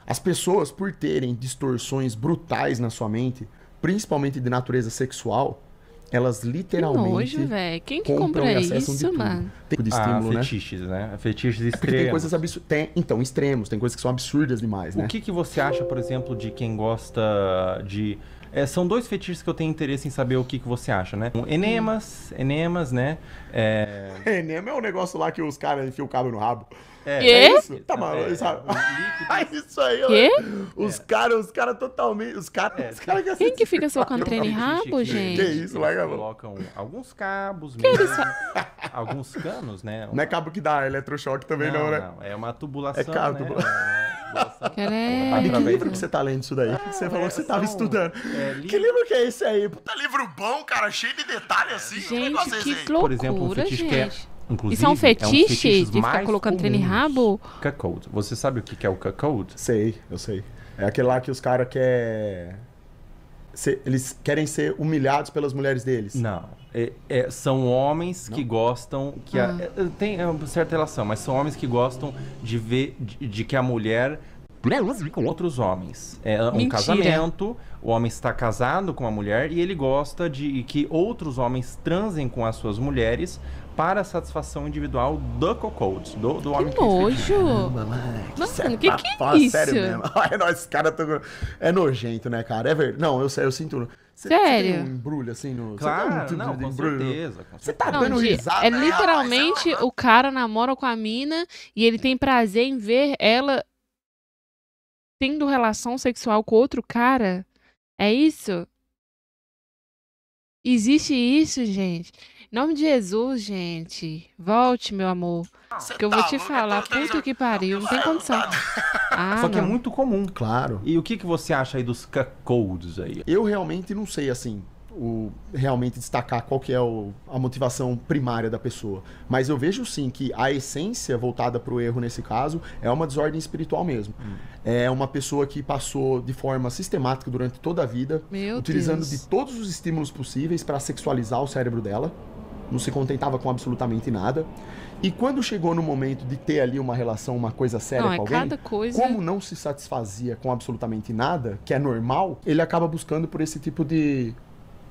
As pessoas, por terem distorções brutais na sua mente, principalmente de natureza sexual, elas Que literalmente nojo, velho. Quem que compram compra e acessam de isso, tudo. mano? Tipo de estímulo, né? Fetiches, né? Fetiches Porque tem extremos. coisas absurdas. Então, extremos. Tem coisas que são absurdas demais, né? O que você acha, por exemplo, de quem gosta de... são dois fetiches que eu tenho interesse em saber o que você acha, né? Enemas, né? Enema é um negócio lá que os caras enfiam o cabo no rabo. Quê? É isso? Tá maluco, sabe? líquidos. Isso aí, ó. Quê? Os caras totalmente. Os caras Quem que fica socando trem em rabo, Que gente? isso, larga a mão. colocam alguns cabos mesmo, alguns canos, né? Não é cabo que dá eletrochoque também, não, né? É uma tubulação, É cabo, né? tubulação. Uma tubulação. Credo. E que Através livro do- que você tá lendo isso daí? Você falou que você tava são- estudando. Que livro que é esse aí? Puta livro bom, cara, cheio de detalhes assim. Gente, que Por loucura, exemplo, um fetiche que é... gente. Inclusive, Isso é um fetiche fetiches de ficar mais colocando trem em comuns. rabo? Cuckold. Você sabe o que é o cuckold? Sei, eu sei. É aquele lá que os caras querem. Eles querem ser humilhados pelas mulheres deles. Não. São homens que gostam... Tem uma certa relação, mas são homens que gostam de ver... De que a mulher... com outros homens. É um Mentira. casamento, o homem está casado com a mulher e ele gosta de que outros homens transem com as suas mulheres para a satisfação individual do cuckold, do homem Que que nojo. Mano, que é isso? Sério mesmo. Ai, nós, esse cara é nojento, né, cara? É verdade. Não, eu sei, eu sinto. Você Sério? tem um embrulho assim no. Claro, você tem um tipo não, de com embrulho? certeza. Você tá Não, dando risada. é né, literalmente rapaz? o cara namora com a mina e ele tem prazer em ver ela tendo relação sexual com outro cara. É isso? Existe isso, gente? Em nome de Jesus, gente. Volte, meu amor. Que eu vou te falar. Puta que pariu. Não tem condição. Ah, Só que é não. muito comum. Claro. E o que você acha aí dos cuckolds aí? Eu realmente não sei, assim, realmente destacar qual que é a motivação primária da pessoa. Mas eu vejo sim que a essência voltada para o erro nesse caso é uma desordem espiritual mesmo. É uma pessoa que passou de forma sistemática durante toda a vida, Meu utilizando Deus. de todos os estímulos possíveis para sexualizar o cérebro dela. Não se contentava com absolutamente nada. E quando chegou no momento de ter ali uma relação, uma coisa séria Não, é com alguém, cada coisa. como não se satisfazia com absolutamente nada, que é normal, ele acaba buscando por esse tipo de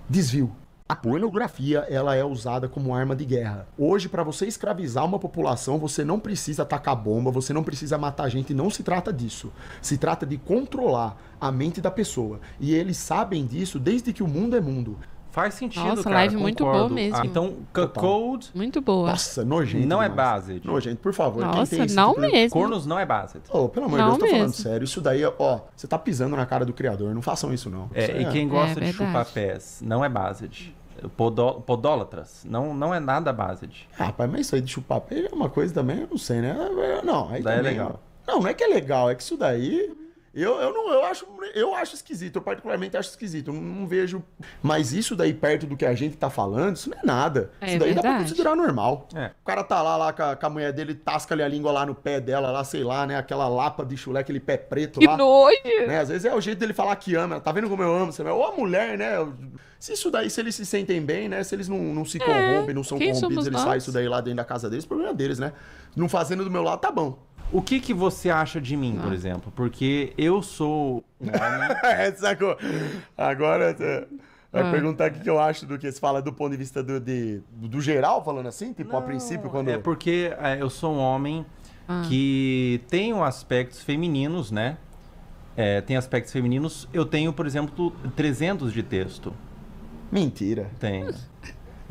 desvio. A pornografia, ela é usada como arma de guerra. Hoje, para você escravizar uma população, você não precisa atacar bomba, você não precisa matar gente, não se trata disso. Se trata de controlar a mente da pessoa. E eles sabem disso desde que o mundo é mundo. Faz sentido, Nossa, cara, live muito boa concordo. mesmo. Então, cuckold Muito boa. Nossa, nojento. não é demais. based. Nojento, por favor. quem Nossa, tem esse não tipo de- mesmo. Cornos não é based. Oh, pelo amor de Não Deus, tô falando mesmo. sério. Isso daí, ó, você tá pisando na cara do criador. Não façam isso, não. Isso E quem gosta de verdade. chupar pés não é based. Podólatras não é nada based. Ah, rapaz, mas isso aí de chupar pé é uma coisa também, eu não sei, né? Não, aí Daí é também, legal. Não é que é legal, é que isso daí eu acho esquisito, eu particularmente acho esquisito, eu não vejo, mas isso daí perto do que a gente tá falando, isso não é nada. É Isso daí dá pra verdade. considerar normal. É. O cara tá lá com a mulher dele, tasca ali a língua lá no pé dela, lá, sei lá, né? Aquela lapa de chulé, aquele pé preto Que lá. nojo. Né? Às vezes é o jeito dele falar que ama. Tá vendo como eu amo? Você vai, ou a mulher, né? Se isso daí, se eles se sentem bem, né? Se eles não se corrompem, não são quem corrompidos, somos eles nós? fazem isso daí lá dentro da casa deles, problema deles, né? Não fazendo do meu lado, tá bom. O que você acha de mim, por exemplo? Porque eu sou um homem... Sacou? Agora, vai Ah. perguntar o que eu acho do que se fala do ponto de vista do geral, falando assim? Tipo, a princípio, quando... É porque eu sou um homem Ah. que tem aspectos femininos, né? Tem aspectos femininos. Eu tenho, por exemplo, 300 de texto. Mentira. Tenho.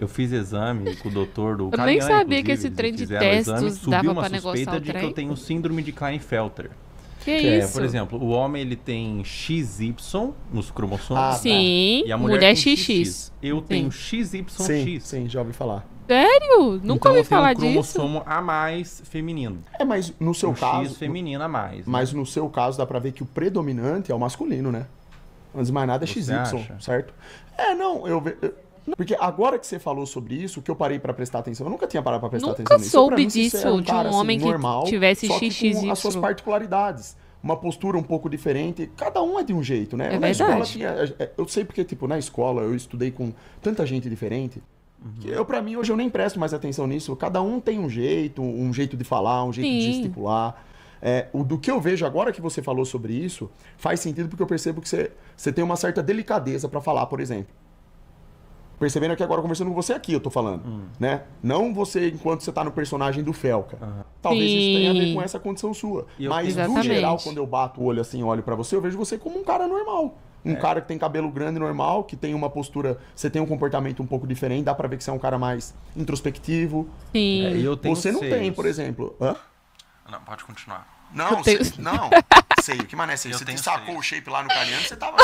Eu fiz exame com o doutor do Eu Cariani, nem sabia que inclusive, esse eles trem de fizeram o exame, testes subiu dava uma pra negociar suspeita o de que trem. eu tenho síndrome de Klinefelter. Que Que é, isso? por exemplo, o homem ele tem XY nos cromossomos. Ah, tá. Sim, E a mulher, mulher tem XX. Eu tenho XYX. Sim, já ouvi falar. Sério? Nunca Então ouvi eu tenho falar um disso. cromossomo a mais feminino. Mas no seu Um caso... X feminino a mais. Mas no seu caso dá pra ver que o predominante é o masculino, né? Antes de mais nada é Você XY, acha? certo? Não, porque agora que você falou sobre isso, que eu parei pra prestar atenção, eu nunca tinha parado pra prestar Nunca atenção nisso. soube Pra mim, você disso, era de um cara, assim, homem que normal, tivesse só que com XXY. as suas particularidades. Uma postura um pouco diferente. Cada um é de um jeito, né? É Na escola verdade. tinha... Eu sei porque, tipo, na escola eu estudei com tanta gente diferente. Que pra mim, hoje eu nem presto mais atenção nisso. Cada um tem um jeito de falar, um jeito de Sim. gesticular. Do que eu vejo agora que você falou sobre isso, faz sentido porque eu percebo que você tem uma certa delicadeza pra falar, por exemplo. Percebendo que agora conversando com você aqui, eu tô falando, né? Não você enquanto você tá no personagem do Felca. Talvez isso tenha a ver Sim. com essa condição sua. E eu- Mas, no Exatamente. geral, quando eu bato o olho assim, olho pra você, eu vejo você como um cara normal. Um cara que tem cabelo grande normal, que tem uma postura... Você tem um comportamento um pouco diferente, dá pra ver que você é um cara mais introspectivo. Sim. É, eu tenho Você não tem, seios. por exemplo... Hã? Não, pode continuar. Não, tenho- não. Seio, que mané seio? Eu Você tenho sacou seio. o shape lá no Cariano, você tava...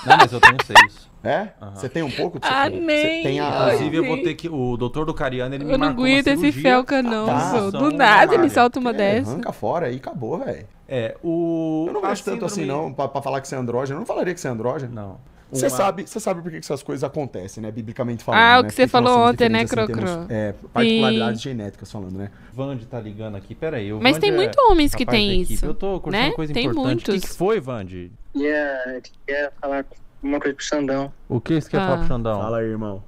Não, mas eu tenho seios. É? Você tem um pouco? Você Ah, tem, nem. Você tem a... Inclusive, eu vou ter que... O doutor do Cariani, ele me Eu não marcou uma aguento esse cirurgia. Felca, não. tá. sou. Do Ação nada ele mamária. solta uma dessa. Arranca fora aí, acabou, velho. O... Eu não a vejo tanto assim, síndrome- não, pra falar que você é andrógeno. Eu não falaria que você é andrógeno. Não. Você Uma- sabe por que essas coisas acontecem, né? Biblicamente falando. Ah, o né? que você Porque nós falou somos ontem, né, diferentes, assim, Crocro? temos, particularidades genéticas falando, né? Vande tá ligando aqui, peraí. O Mas Vande tem é muitos homens que rapaz da tem equipe. isso, Eu tô curtindo né? coisa Tem importante. O que muitos. foi, Vande? Queria falar uma coisa pro Xandão. O que você quer falar pro Xandão? Fala aí, irmão.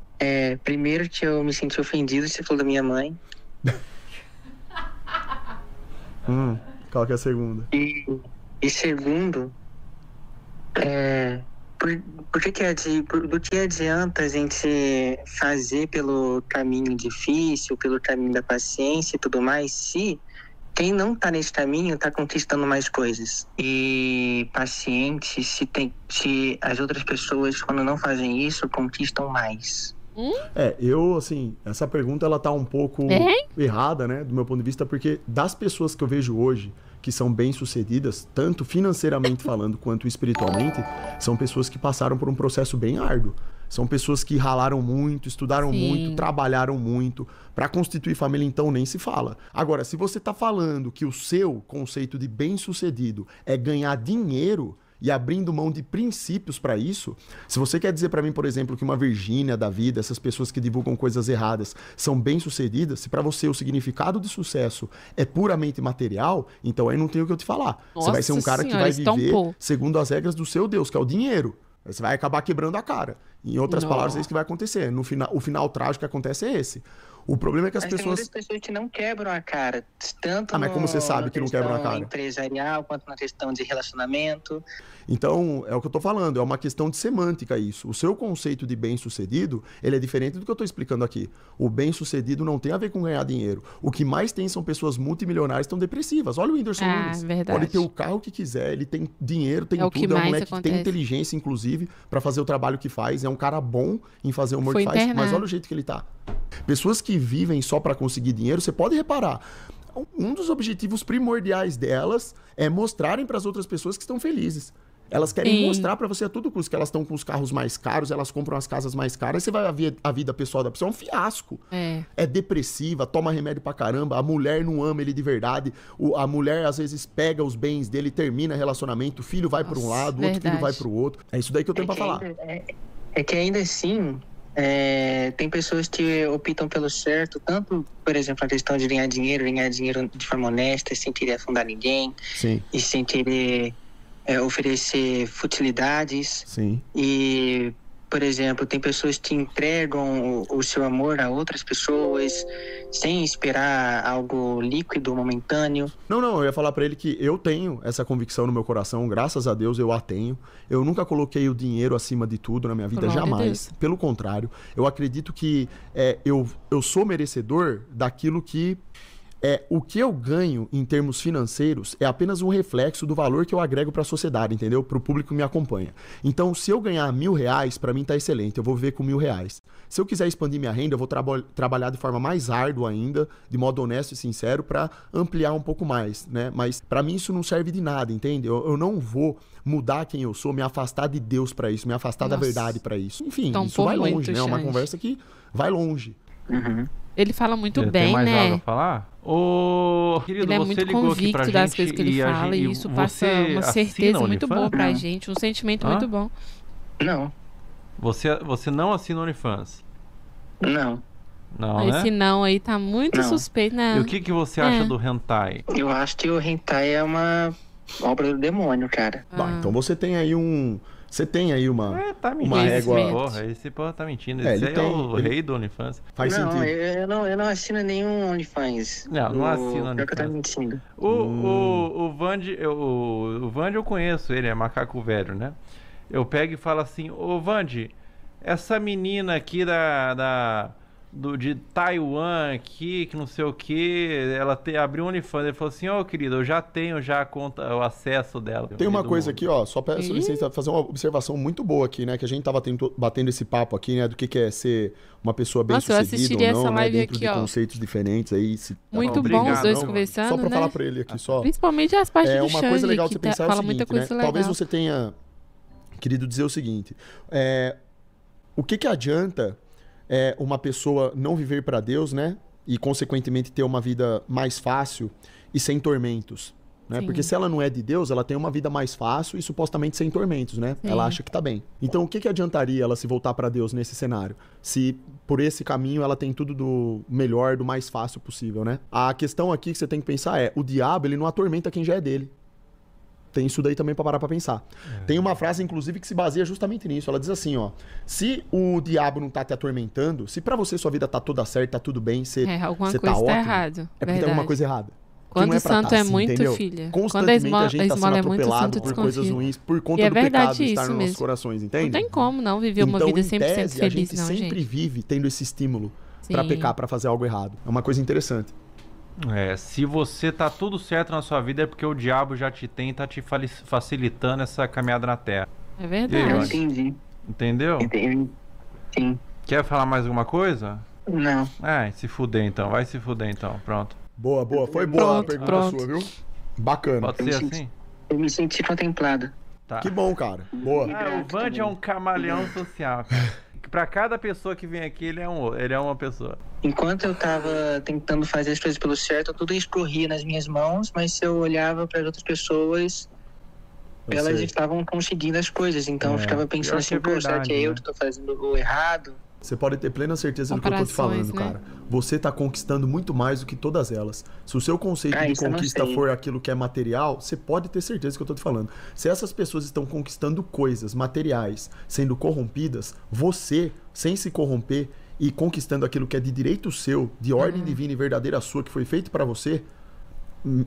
Primeiro que eu me senti ofendido, você falou da minha mãe. Qual que é a segunda? E segundo, do que adianta a gente fazer pelo caminho difícil, pelo caminho da paciência e tudo mais, se quem não tá nesse caminho tá conquistando mais coisas. E paciente, se as outras pessoas, quando não fazem isso, conquistam mais. Essa pergunta ela tá um pouco errada, né, do meu ponto de vista, porque das pessoas que eu vejo hoje que são bem-sucedidas, tanto financeiramente falando quanto espiritualmente, são pessoas que passaram por um processo bem árduo. São pessoas que ralaram muito, estudaram Sim. muito, trabalharam muito. Para constituir família, então, nem se fala. Agora, se você tá falando que o seu conceito de bem-sucedido é ganhar dinheiro e abrindo mão de princípios para isso, se você quer dizer para mim, por exemplo, que uma Virgínia da vida, essas pessoas que divulgam coisas erradas, são bem-sucedidas, se para você o significado de sucesso é puramente material, então aí não tem o que eu te falar. Você vai ser um Nossa cara que senhora, vai estampou. viver segundo as regras do seu Deus, que é o dinheiro. Aí você vai acabar quebrando a cara. Em outras Não. palavras, é isso que vai acontecer. No final, o final trágico que acontece é esse. O problema é que as Mas tem pessoas... muitas pessoas que não quebram a cara, tanto Mas como você sabe na que não quebram a questão cara? empresarial, quanto na questão de relacionamento. Então, é o que eu tô falando, é uma questão de semântica isso. O seu conceito de bem-sucedido, ele é diferente do que eu tô explicando aqui. O bem-sucedido não tem a ver com ganhar dinheiro. O que mais tem são pessoas multimilionárias que estão depressivas. Olha o Whindersson Nunes. Verdade. Pode ter o carro que quiser, ele tem dinheiro, tem É o que tudo, é um mais moleque que tem acontece. inteligência, inclusive, pra fazer o trabalho que faz. É um cara bom em fazer o humor Foi que faz, mas internado. olha o jeito que ele tá. Pessoas que vivem só pra conseguir dinheiro, você pode reparar. Um dos objetivos primordiais delas é mostrarem pras outras pessoas que estão felizes. Elas querem Sim. mostrar pra você a todo custo que elas estão com os carros mais caros, elas compram as casas mais caras, você vai ver a vida pessoal da pessoa é um fiasco. É depressiva, toma remédio pra caramba, a mulher não ama ele de verdade, a mulher às vezes pega os bens dele, termina relacionamento, o filho vai pra um Nossa, lado, o outro filho verdade. vai pro outro. É isso daí que eu tenho pra falar. É que ainda assim, tem pessoas que optam pelo certo, tanto, por exemplo, a questão de ganhar dinheiro de forma honesta, sem querer afundar ninguém, Sim, e sem querer oferecer futilidades. sim. E, por exemplo, tem pessoas que entregam o seu amor a outras pessoas sem esperar algo líquido, momentâneo. Não, eu ia falar pra ele que eu tenho essa convicção no meu coração, graças a Deus eu a tenho. Eu nunca coloquei o dinheiro acima de tudo na minha vida, Glória a jamais. Deus. Pelo contrário, eu acredito que eu sou merecedor daquilo que o que eu ganho em termos financeiros é apenas um reflexo do valor que eu agrego para a sociedade, entendeu? Para o público que me acompanha. Então, se eu ganhar R$1.000, para mim tá excelente, eu vou viver com R$1.000. Se eu quiser expandir minha renda, eu vou trabalhar de forma mais árdua ainda, de modo honesto e sincero, para ampliar um pouco mais, né? Mas para mim isso não serve de nada, entende? Eu não vou mudar quem eu sou, me afastar de Deus para isso, me afastar da verdade para isso. Enfim, Então, isso vai muito, longe, né? É uma Xande. conversa que vai longe. Uhum. Ele fala muito Tem bem, mais algo a né? falar? Ô, querido, Ele é você muito ligou aqui pra convicto das gente coisas que ele fala e isso passa você uma assina certeza o muito OnlyFans? boa pra Não. gente, um sentimento Hã? muito bom. Não, Você não assina o OnlyFans? não. Não, né? Esse não aí tá muito Não. suspeito, né? E o que você acha É. do hentai? Eu acho que o hentai é uma obra do demônio, cara. Bah, então você tem aí Você tem aí uma. Tá mentindo. Uma Esse régua- porra, esse porra tá mentindo. É, Esse ele aí tem- é o ele- rei do OnlyFans. Faz não, sentido. eu não assino nenhum OnlyFans. Não assino Pior que eu tô OnlyFans. mentindo. O Vand eu conheço, ele é macaco velho, né? Eu pego e falo assim, ô Vand, essa menina aqui de Taiwan aqui, que não sei o que, ela abriu um OnlyFans. Ele falou assim, ô querido, eu já tenho a conta, o acesso dela. Tem uma Do coisa mundo. aqui, ó, só peço Ih. licença pra fazer uma observação muito boa aqui, né? Que a gente tava batendo esse papo aqui, né? Do que é ser uma pessoa bem Nossa, eu sucedida assistiria ou não, essa né? live Dentro aqui, de ó. conceitos diferentes aí. Se tá Muito bom, bom os obrigado, dois não, conversando, Só pra né? falar pra ele aqui, só. Principalmente as partes do Uma Xande, coisa legal de que você pensar é o fala muita seguinte, né? coisa legal. Talvez você tenha querido dizer o seguinte. O que adianta uma pessoa não viver pra Deus, né? E, consequentemente, ter uma vida mais fácil e sem tormentos, né? Sim. Porque se ela não é de Deus, ela tem uma vida mais fácil e supostamente sem tormentos, né? Sim. Ela acha que tá bem. Então, o que adiantaria ela se voltar pra Deus nesse cenário? Se por esse caminho ela tem tudo do melhor, do mais fácil possível, né? A questão aqui que você tem que pensar o diabo, ele não atormenta quem já é dele. Tem isso daí também pra parar pra pensar. Tem uma frase, inclusive, que se baseia justamente nisso. Ela diz assim, ó. Se o diabo não tá te atormentando, se pra você sua vida tá toda certa, tá tudo bem, você Alguma você coisa tá tá ótimo, errado. é porque Verdade. tem alguma coisa errada. Que Quando não o pra santo tá é assim, muito, entendeu? filha. Quando a Constantemente a gente tá esmola sendo é muito, o atropelado santo por coisas desconfia. ruins, por conta E é do pecado verdade de estar isso nos nossos mesmo. corações, Não entende? tem como não viver uma Então, vida em 100% tese, a feliz, gente não, sempre gente. vive tendo esse estímulo pra Sim. pecar, pra fazer algo errado. É uma coisa interessante. Se você tá tudo certo na sua vida é porque o diabo já te tem e tá te facilitando essa caminhada na Terra. É E aí, verdade. Vand? Entendi. Entendeu? Entendi. Sim. Quer falar mais alguma coisa? Não. Se fuder então, vai se fuder então, pronto. Boa. Foi boa a Pronto, pergunta pronto. sua, viu? Bacana. Pode ser assim? Eu me senti contemplado. Tá. Que bom, cara. Boa. O Vand é um camaleão social, cara. Pra cada pessoa que vem aqui, ele é uma pessoa. Enquanto eu tava tentando fazer as coisas pelo certo, tudo escorria nas minhas mãos, mas se eu olhava para as outras pessoas, Eu elas sei. estavam conseguindo as coisas. Então eu ficava pensando pior que assim, é pô, será verdade, que é eu né? que tô fazendo o errado? Você pode ter plena certeza do que eu tô te falando, Comparações, né? cara. Você tá conquistando muito mais do que todas elas. Se o seu conceito de Isso eu não conquista sei. for aquilo que é material, você pode ter certeza do que eu tô te falando. Se essas pessoas estão conquistando coisas materiais, sendo corrompidas, você, sem se corromper e conquistando aquilo que é de direito seu, de ordem divina e verdadeira sua, que foi feito pra você,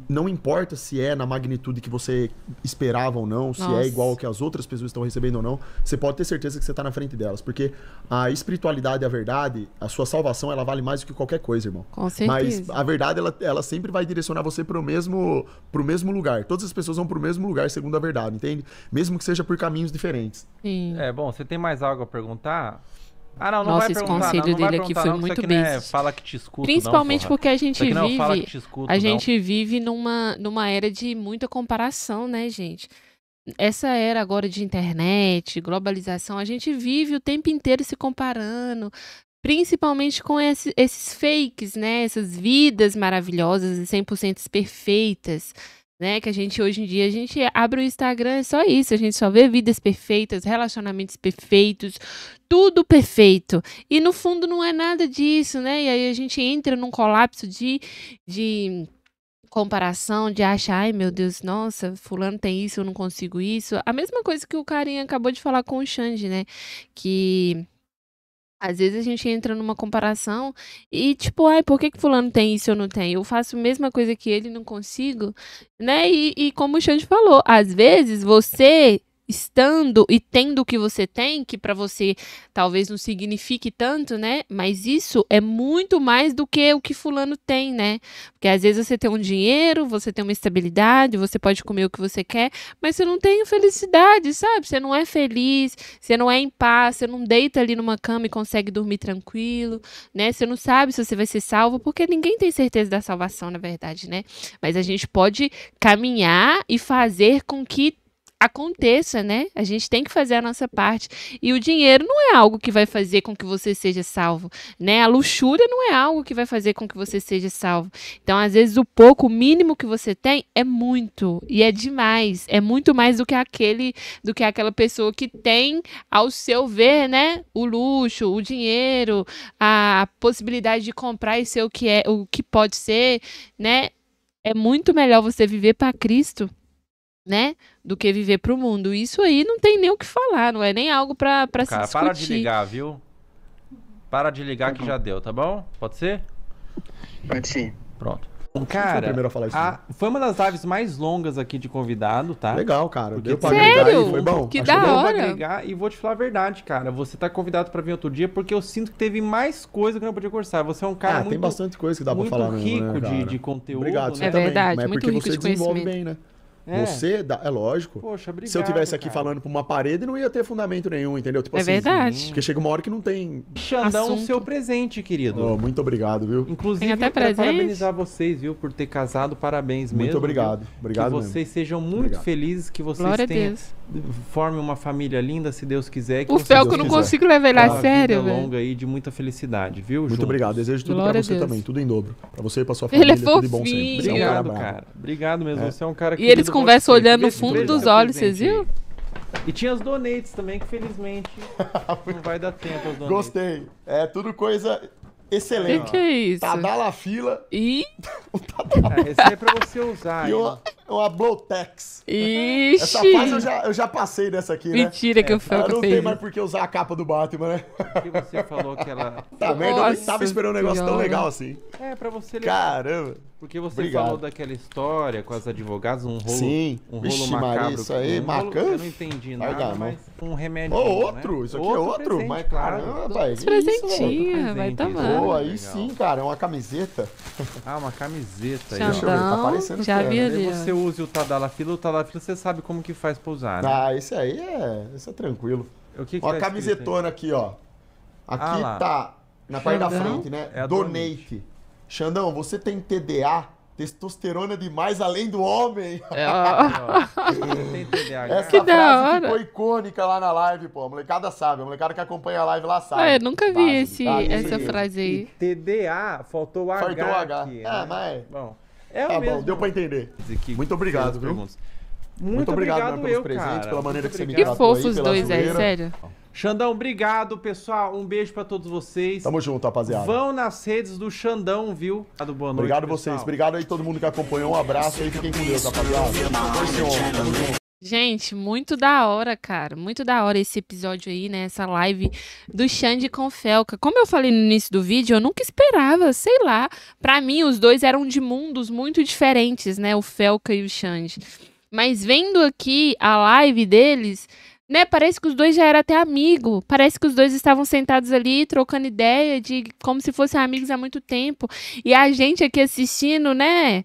não importa se é na magnitude que você esperava ou não, se é Nossa. igual ao que as outras pessoas estão recebendo ou não, você pode ter certeza que você tá na frente delas, porque a espiritualidade e a verdade, a sua salvação, ela vale mais do que qualquer coisa, irmão. Com certeza. Mas a verdade, ela sempre vai direcionar você pro mesmo lugar. Todas as pessoas vão pro mesmo lugar, segundo a verdade, entende? Mesmo que seja por caminhos diferentes. Sim. Bom, você tem mais algo a perguntar? Não Nossa, vai esse perguntar, conselho não vai dele aqui perguntar foi não, que muito isso aqui não é basic. fala que te escuto, Principalmente não, porque a gente isso aqui não é fala que vive, te escuto, a não. gente vive numa era de muita comparação, né, gente? Essa era agora de internet, globalização, a gente vive o tempo inteiro se comparando, principalmente com esses fakes, né? Essas vidas maravilhosas e 100% perfeitas, né? Que a gente, hoje em dia, a gente abre o Instagram, é só isso, a gente só vê vidas perfeitas, relacionamentos perfeitos, tudo perfeito. E no fundo não é nada disso, né? E aí a gente entra num colapso de comparação, de achar, ai meu Deus, nossa, fulano tem isso, eu não consigo isso. A mesma coisa que o carinha acabou de falar com o Xande, né? Que às vezes a gente entra numa comparação e tipo, ai, por que fulano tem isso e eu não tenho? Eu faço a mesma coisa que ele e não consigo, né? E como o Xande falou, às vezes você estando e tendo o que você tem, que para você talvez não signifique tanto, né? Mas isso é muito mais do que o que fulano tem, né? Porque às vezes você tem um dinheiro, você tem uma estabilidade, você pode comer o que você quer, mas você não tem felicidade, sabe? Você não é feliz, você não é em paz, você não deita ali numa cama e consegue dormir tranquilo, né? Você não sabe se você vai ser salvo, porque ninguém tem certeza da salvação, na verdade, né? Mas a gente pode caminhar e fazer com que aconteça, né? A gente tem que fazer a nossa parte. E o dinheiro não é algo que vai fazer com que você seja salvo, né? A luxúria não é algo que vai fazer com que você seja salvo. Então, às vezes, o pouco, o mínimo que você tem é muito. E é demais. É muito mais do que aquela pessoa que tem, ao seu ver, né? O luxo, o dinheiro, a possibilidade de comprar e ser o que pode ser, né? É muito melhor você viver para Cristo, né, do que viver pro mundo. Isso aí não tem nem o que falar, não é nem algo pra se Cara, discutir. para de ligar, viu? Para de ligar que já deu, tá bom? Pode ser? Pode ser. Pronto. Quem foi o Cara, primeiro a falar isso? foi uma das lives mais longas aqui de convidado, tá? Legal, cara. Porque Deu pra Sério? agregar aí, foi bom. Que Achou da bom? Vamos hora. agregar e vou te falar a verdade, cara. Você tá convidado pra vir outro dia porque eu sinto que teve mais coisa que eu não podia conversar. Você é um cara Tem muito, bastante coisa que dá pra muito falar mesmo, rico né, cara? de conteúdo, Obrigado, você né? É também. verdade, Mas é muito porque rico você de desenvolve conhecimento. bem, né? É. Você, é lógico. Poxa, obrigado, Se eu tivesse aqui cara. falando pra uma parede, não ia ter fundamento nenhum, entendeu? Tipo É assim, verdade. Porque chega uma hora que não tem... Xandão, Assunto. seu presente, querido. Oh, muito obrigado, viu? Inclusive, Tem até eu quero presente? parabenizar vocês, viu, por ter casado. Parabéns mesmo. Muito obrigado. Viu? Obrigado Que mesmo. vocês sejam muito Obrigado. felizes, que vocês Glória a tenham, Deus. formem uma família linda, se Deus quiser. Que O vocês Fel que eu Deus não quiser. consigo levar ele a tenham uma sério, vida velho. longa aí de muita felicidade, viu? Muito juntos. obrigado. Desejo tudo Glória pra a você Deus. também. Tudo em dobro. Pra você e pra sua Ele família. é Tudo de bom fofinho. sempre. Você é um Obrigado, brabo. cara. Obrigado mesmo. É. Você é um cara E eles querido, conversam gosto olhando sempre. no fundo Veja dos seu olhos, presente vocês viram? aí. E tinha os donates também, que felizmente não vai dar tempo aos donates. Gostei. É tudo coisa excelente. Que é isso? Tadala fila Ih, Esse aí é pra você usar. e aí, uma Blowtex. ixi. Essa fase eu já passei dessa aqui, né? Mentira que o Eu Fel que não tem fez. mais por que usar a capa do Batman, né? Porque você falou que ela... Tá merda, eu nem Nossa tava esperando um negócio tão Senhora. legal assim. É, pra você... Caramba. Porque você Obrigado. falou daquela história com as advogadas, um rolo, Sim. um rolo Vixe, macabro. Maria, isso aí, um rolo- macan- Eu não entendi Vai nada, dar, não. mas um remédio. Ô, outro? Isso aqui é outro? presente, Mas claro. caramba, pai. que isso, Presentinho, Presente, vai isso. tomar. Pô, aí Legal. sim, cara, é uma camiseta. Ah, uma camiseta aí. Xandão. Deixa eu ver, tá parecendo Já que é, vi né? ali, Aí ó. você use o Tadalafila você sabe como que faz pra usar, né? Ah, esse aí esse é tranquilo. O que que Uma tá escrito aí? camisetona aqui, ó. Aqui lá. tá, na parte da Xandão. frente, né? É a Donate. Xandão, você tem TDA? Testosterona demais além do homem. É, ó. Ó, você tem TDAH? Essa Que da frase hora. ficou icônica lá na live, pô. A molecada sabe. A molecada que acompanha a live lá sabe. Ah, eu nunca vi Base, tá? essa Isso. frase aí. TDA, faltou o H Faltou o H. aqui. É, mas... Bom, é Tá o mesmo. bom, deu pra entender. Aqui, Muito obrigado, pelas viu? perguntas. Muito obrigado mesmo pelos eu, presentes, cara. pela maneira Muito que você me Que obrigado. tratou fofo aí, os pela dois aí, zoeira. sério. Xandão, obrigado, pessoal. Um beijo pra todos vocês. Tamo junto, rapaziada. Vão nas redes do Xandão, viu? Boa noite, Obrigado pessoal. vocês. Obrigado aí todo mundo que acompanhou. Um abraço aí. Fiquem com Deus, rapaziada. Força e honra. Tamo junto. Gente, muito da hora, cara. Muito da hora esse episódio aí, né? Essa live do Xande com Felca. Como eu falei no início do vídeo, eu nunca esperava, sei lá. Pra mim, os dois eram de mundos muito diferentes, né? O Felca e o Xande. Mas vendo aqui a live deles, né? Parece que os dois já eram até amigos. Parece que os dois estavam sentados ali, trocando ideia, de como se fossem amigos há muito tempo. E a gente aqui assistindo, né?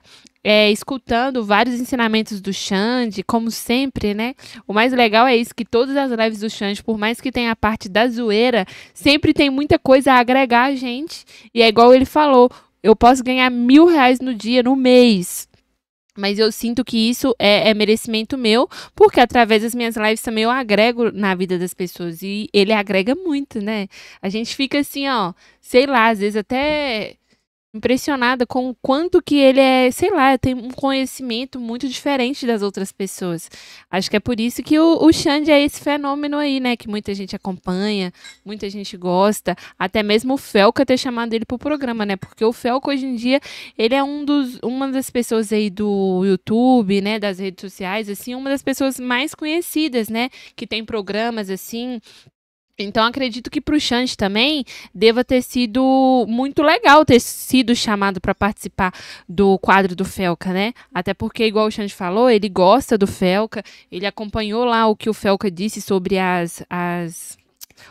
Escutando vários ensinamentos do Xande, como sempre, né? O mais legal é isso, que todas as lives do Xande, por mais que tenha a parte da zoeira, sempre tem muita coisa a agregar a gente. E é igual ele falou, eu posso ganhar R$1.000 no dia, no mês. Mas eu sinto que isso é merecimento meu, porque através das minhas lives também eu agrego na vida das pessoas. E ele agrega muito, né? A gente fica assim, ó, sei lá, às vezes até impressionada com o quanto que ele sei lá, tem um conhecimento muito diferente das outras pessoas. Acho que é por isso que o Xande é esse fenômeno aí, né? Que muita gente acompanha, muita gente gosta. Até mesmo o Felca ter chamado ele pro programa, né? Porque o Felca, hoje em dia, ele é uma das pessoas aí do YouTube, né? Das redes sociais, assim, uma das pessoas mais conhecidas, né? Que tem programas, assim... Então, acredito que pro Xande também deva ter sido muito legal ter sido chamado para participar do quadro do Felca, né? Até porque, igual o Xande falou, ele gosta do Felca, ele acompanhou lá o que o Felca disse sobre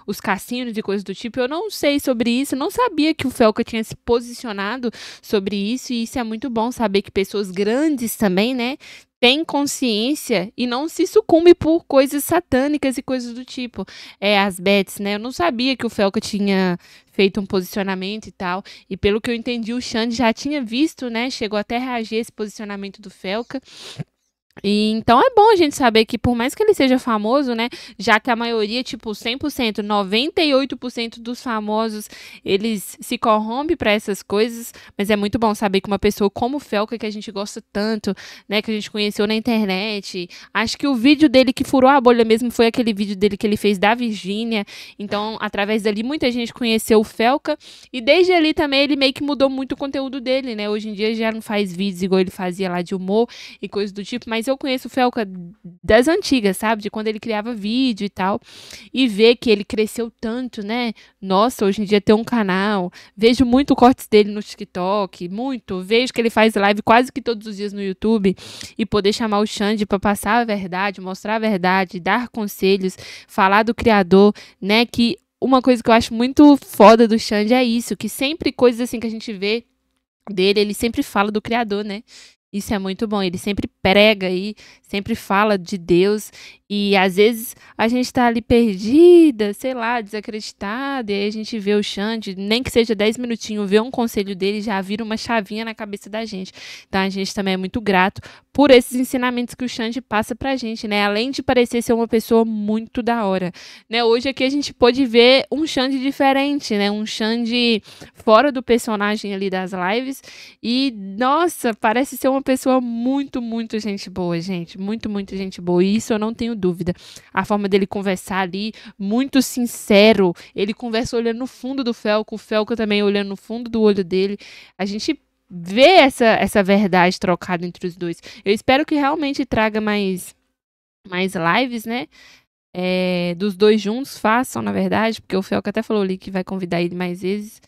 os cassinos e coisas do tipo. Eu não sei sobre isso, não sabia que o Felca tinha se posicionado sobre isso, e isso é muito bom saber que pessoas grandes também, né, têm consciência e não se sucumbe por coisas satânicas e coisas do tipo. As bets, né? Eu não sabia que o Felca tinha feito um posicionamento e tal, e pelo que eu entendi, o Xande já tinha visto, né, chegou até a reagir a esse posicionamento do Felca. E então é bom a gente saber que por mais que ele seja famoso, né, já que a maioria, tipo 100%, 98% dos famosos, eles se corrompem para essas coisas, mas é muito bom saber que uma pessoa como o Felca, que a gente gosta tanto, né, que a gente conheceu na internet, acho que o vídeo dele que furou a bolha mesmo foi aquele vídeo dele que ele fez da Virgínia, então através dali muita gente conheceu o Felca, e desde ali também ele meio que mudou muito o conteúdo dele, né, hoje em dia já não faz vídeos igual ele fazia lá de humor e coisas do tipo, mas eu conheço o Felca das antigas, sabe? De quando ele criava vídeo e tal. E ver que ele cresceu tanto, né? Nossa, hoje em dia tem um canal. Vejo muito cortes dele no TikTok, muito. Vejo que ele faz live quase que todos os dias no YouTube. E poder chamar o Xande para passar a verdade, mostrar a verdade, dar conselhos, falar do criador, né? Que uma coisa que eu acho muito foda do Xande é isso, que sempre coisas assim que a gente vê dele, ele sempre fala do criador, né? Isso é muito bom. Ele sempre prega aí, sempre fala de Deus. E às vezes a gente tá ali perdida, sei lá, desacreditada. E aí a gente vê o Xande, nem que seja 10 minutinhos, vê um conselho dele, já vira uma chavinha na cabeça da gente. Então a gente também é muito grato por esses ensinamentos que o Xande passa pra gente, né? Além de parecer ser uma pessoa muito da hora, né? Hoje aqui a gente pôde ver um Xande diferente, né? Um Xande fora do personagem ali das lives. E, nossa, parece ser uma pessoa muito, muito gente boa, gente. Muito, muito gente boa. E isso eu não tenho dúvida. A forma dele conversar ali, muito sincero. Ele conversa olhando no fundo do Felca, o Felca também olhando no fundo do olho dele. A gente vê essa verdade trocada entre os dois. Eu espero que realmente traga mais lives, né? Dos dois juntos, façam, na verdade, porque o Felca até falou ali que vai convidar ele mais vezes.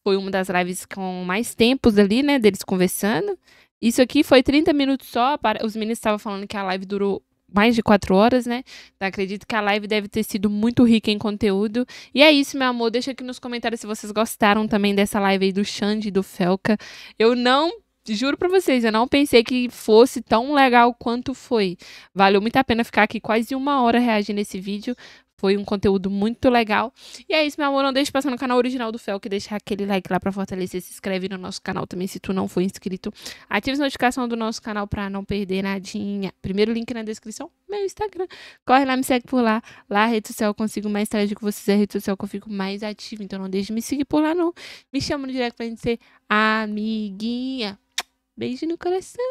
Foi uma das lives com mais tempos ali, né, deles conversando. Isso aqui foi 30 minutos só. Os meninos estavam falando que a live durou mais de 4 horas, né? Então, acredito que a live deve ter sido muito rica em conteúdo. E é isso, meu amor. Deixa aqui nos comentários se vocês gostaram também dessa live aí do Xande e do Felca. Eu não... Juro pra vocês, eu não pensei que fosse tão legal quanto foi. Valeu muito a pena ficar aqui quase 1 hora reagindo esse vídeo. Foi um conteúdo muito legal. E é isso, meu amor. Não deixe de passar no canal original do Felca e deixar aquele like lá pra fortalecer. Se inscreve no nosso canal também, se tu não for inscrito. Ative a notificação do nosso canal pra não perder nadinha. Primeiro link na descrição, meu Instagram. Corre lá, me segue por lá. Lá, a rede social, eu consigo mais tarde com vocês. É a rede social que eu fico mais ativa. Então não deixe de me seguir por lá, não. Me chama no direct pra gente ser amiguinha. Beijo no coração.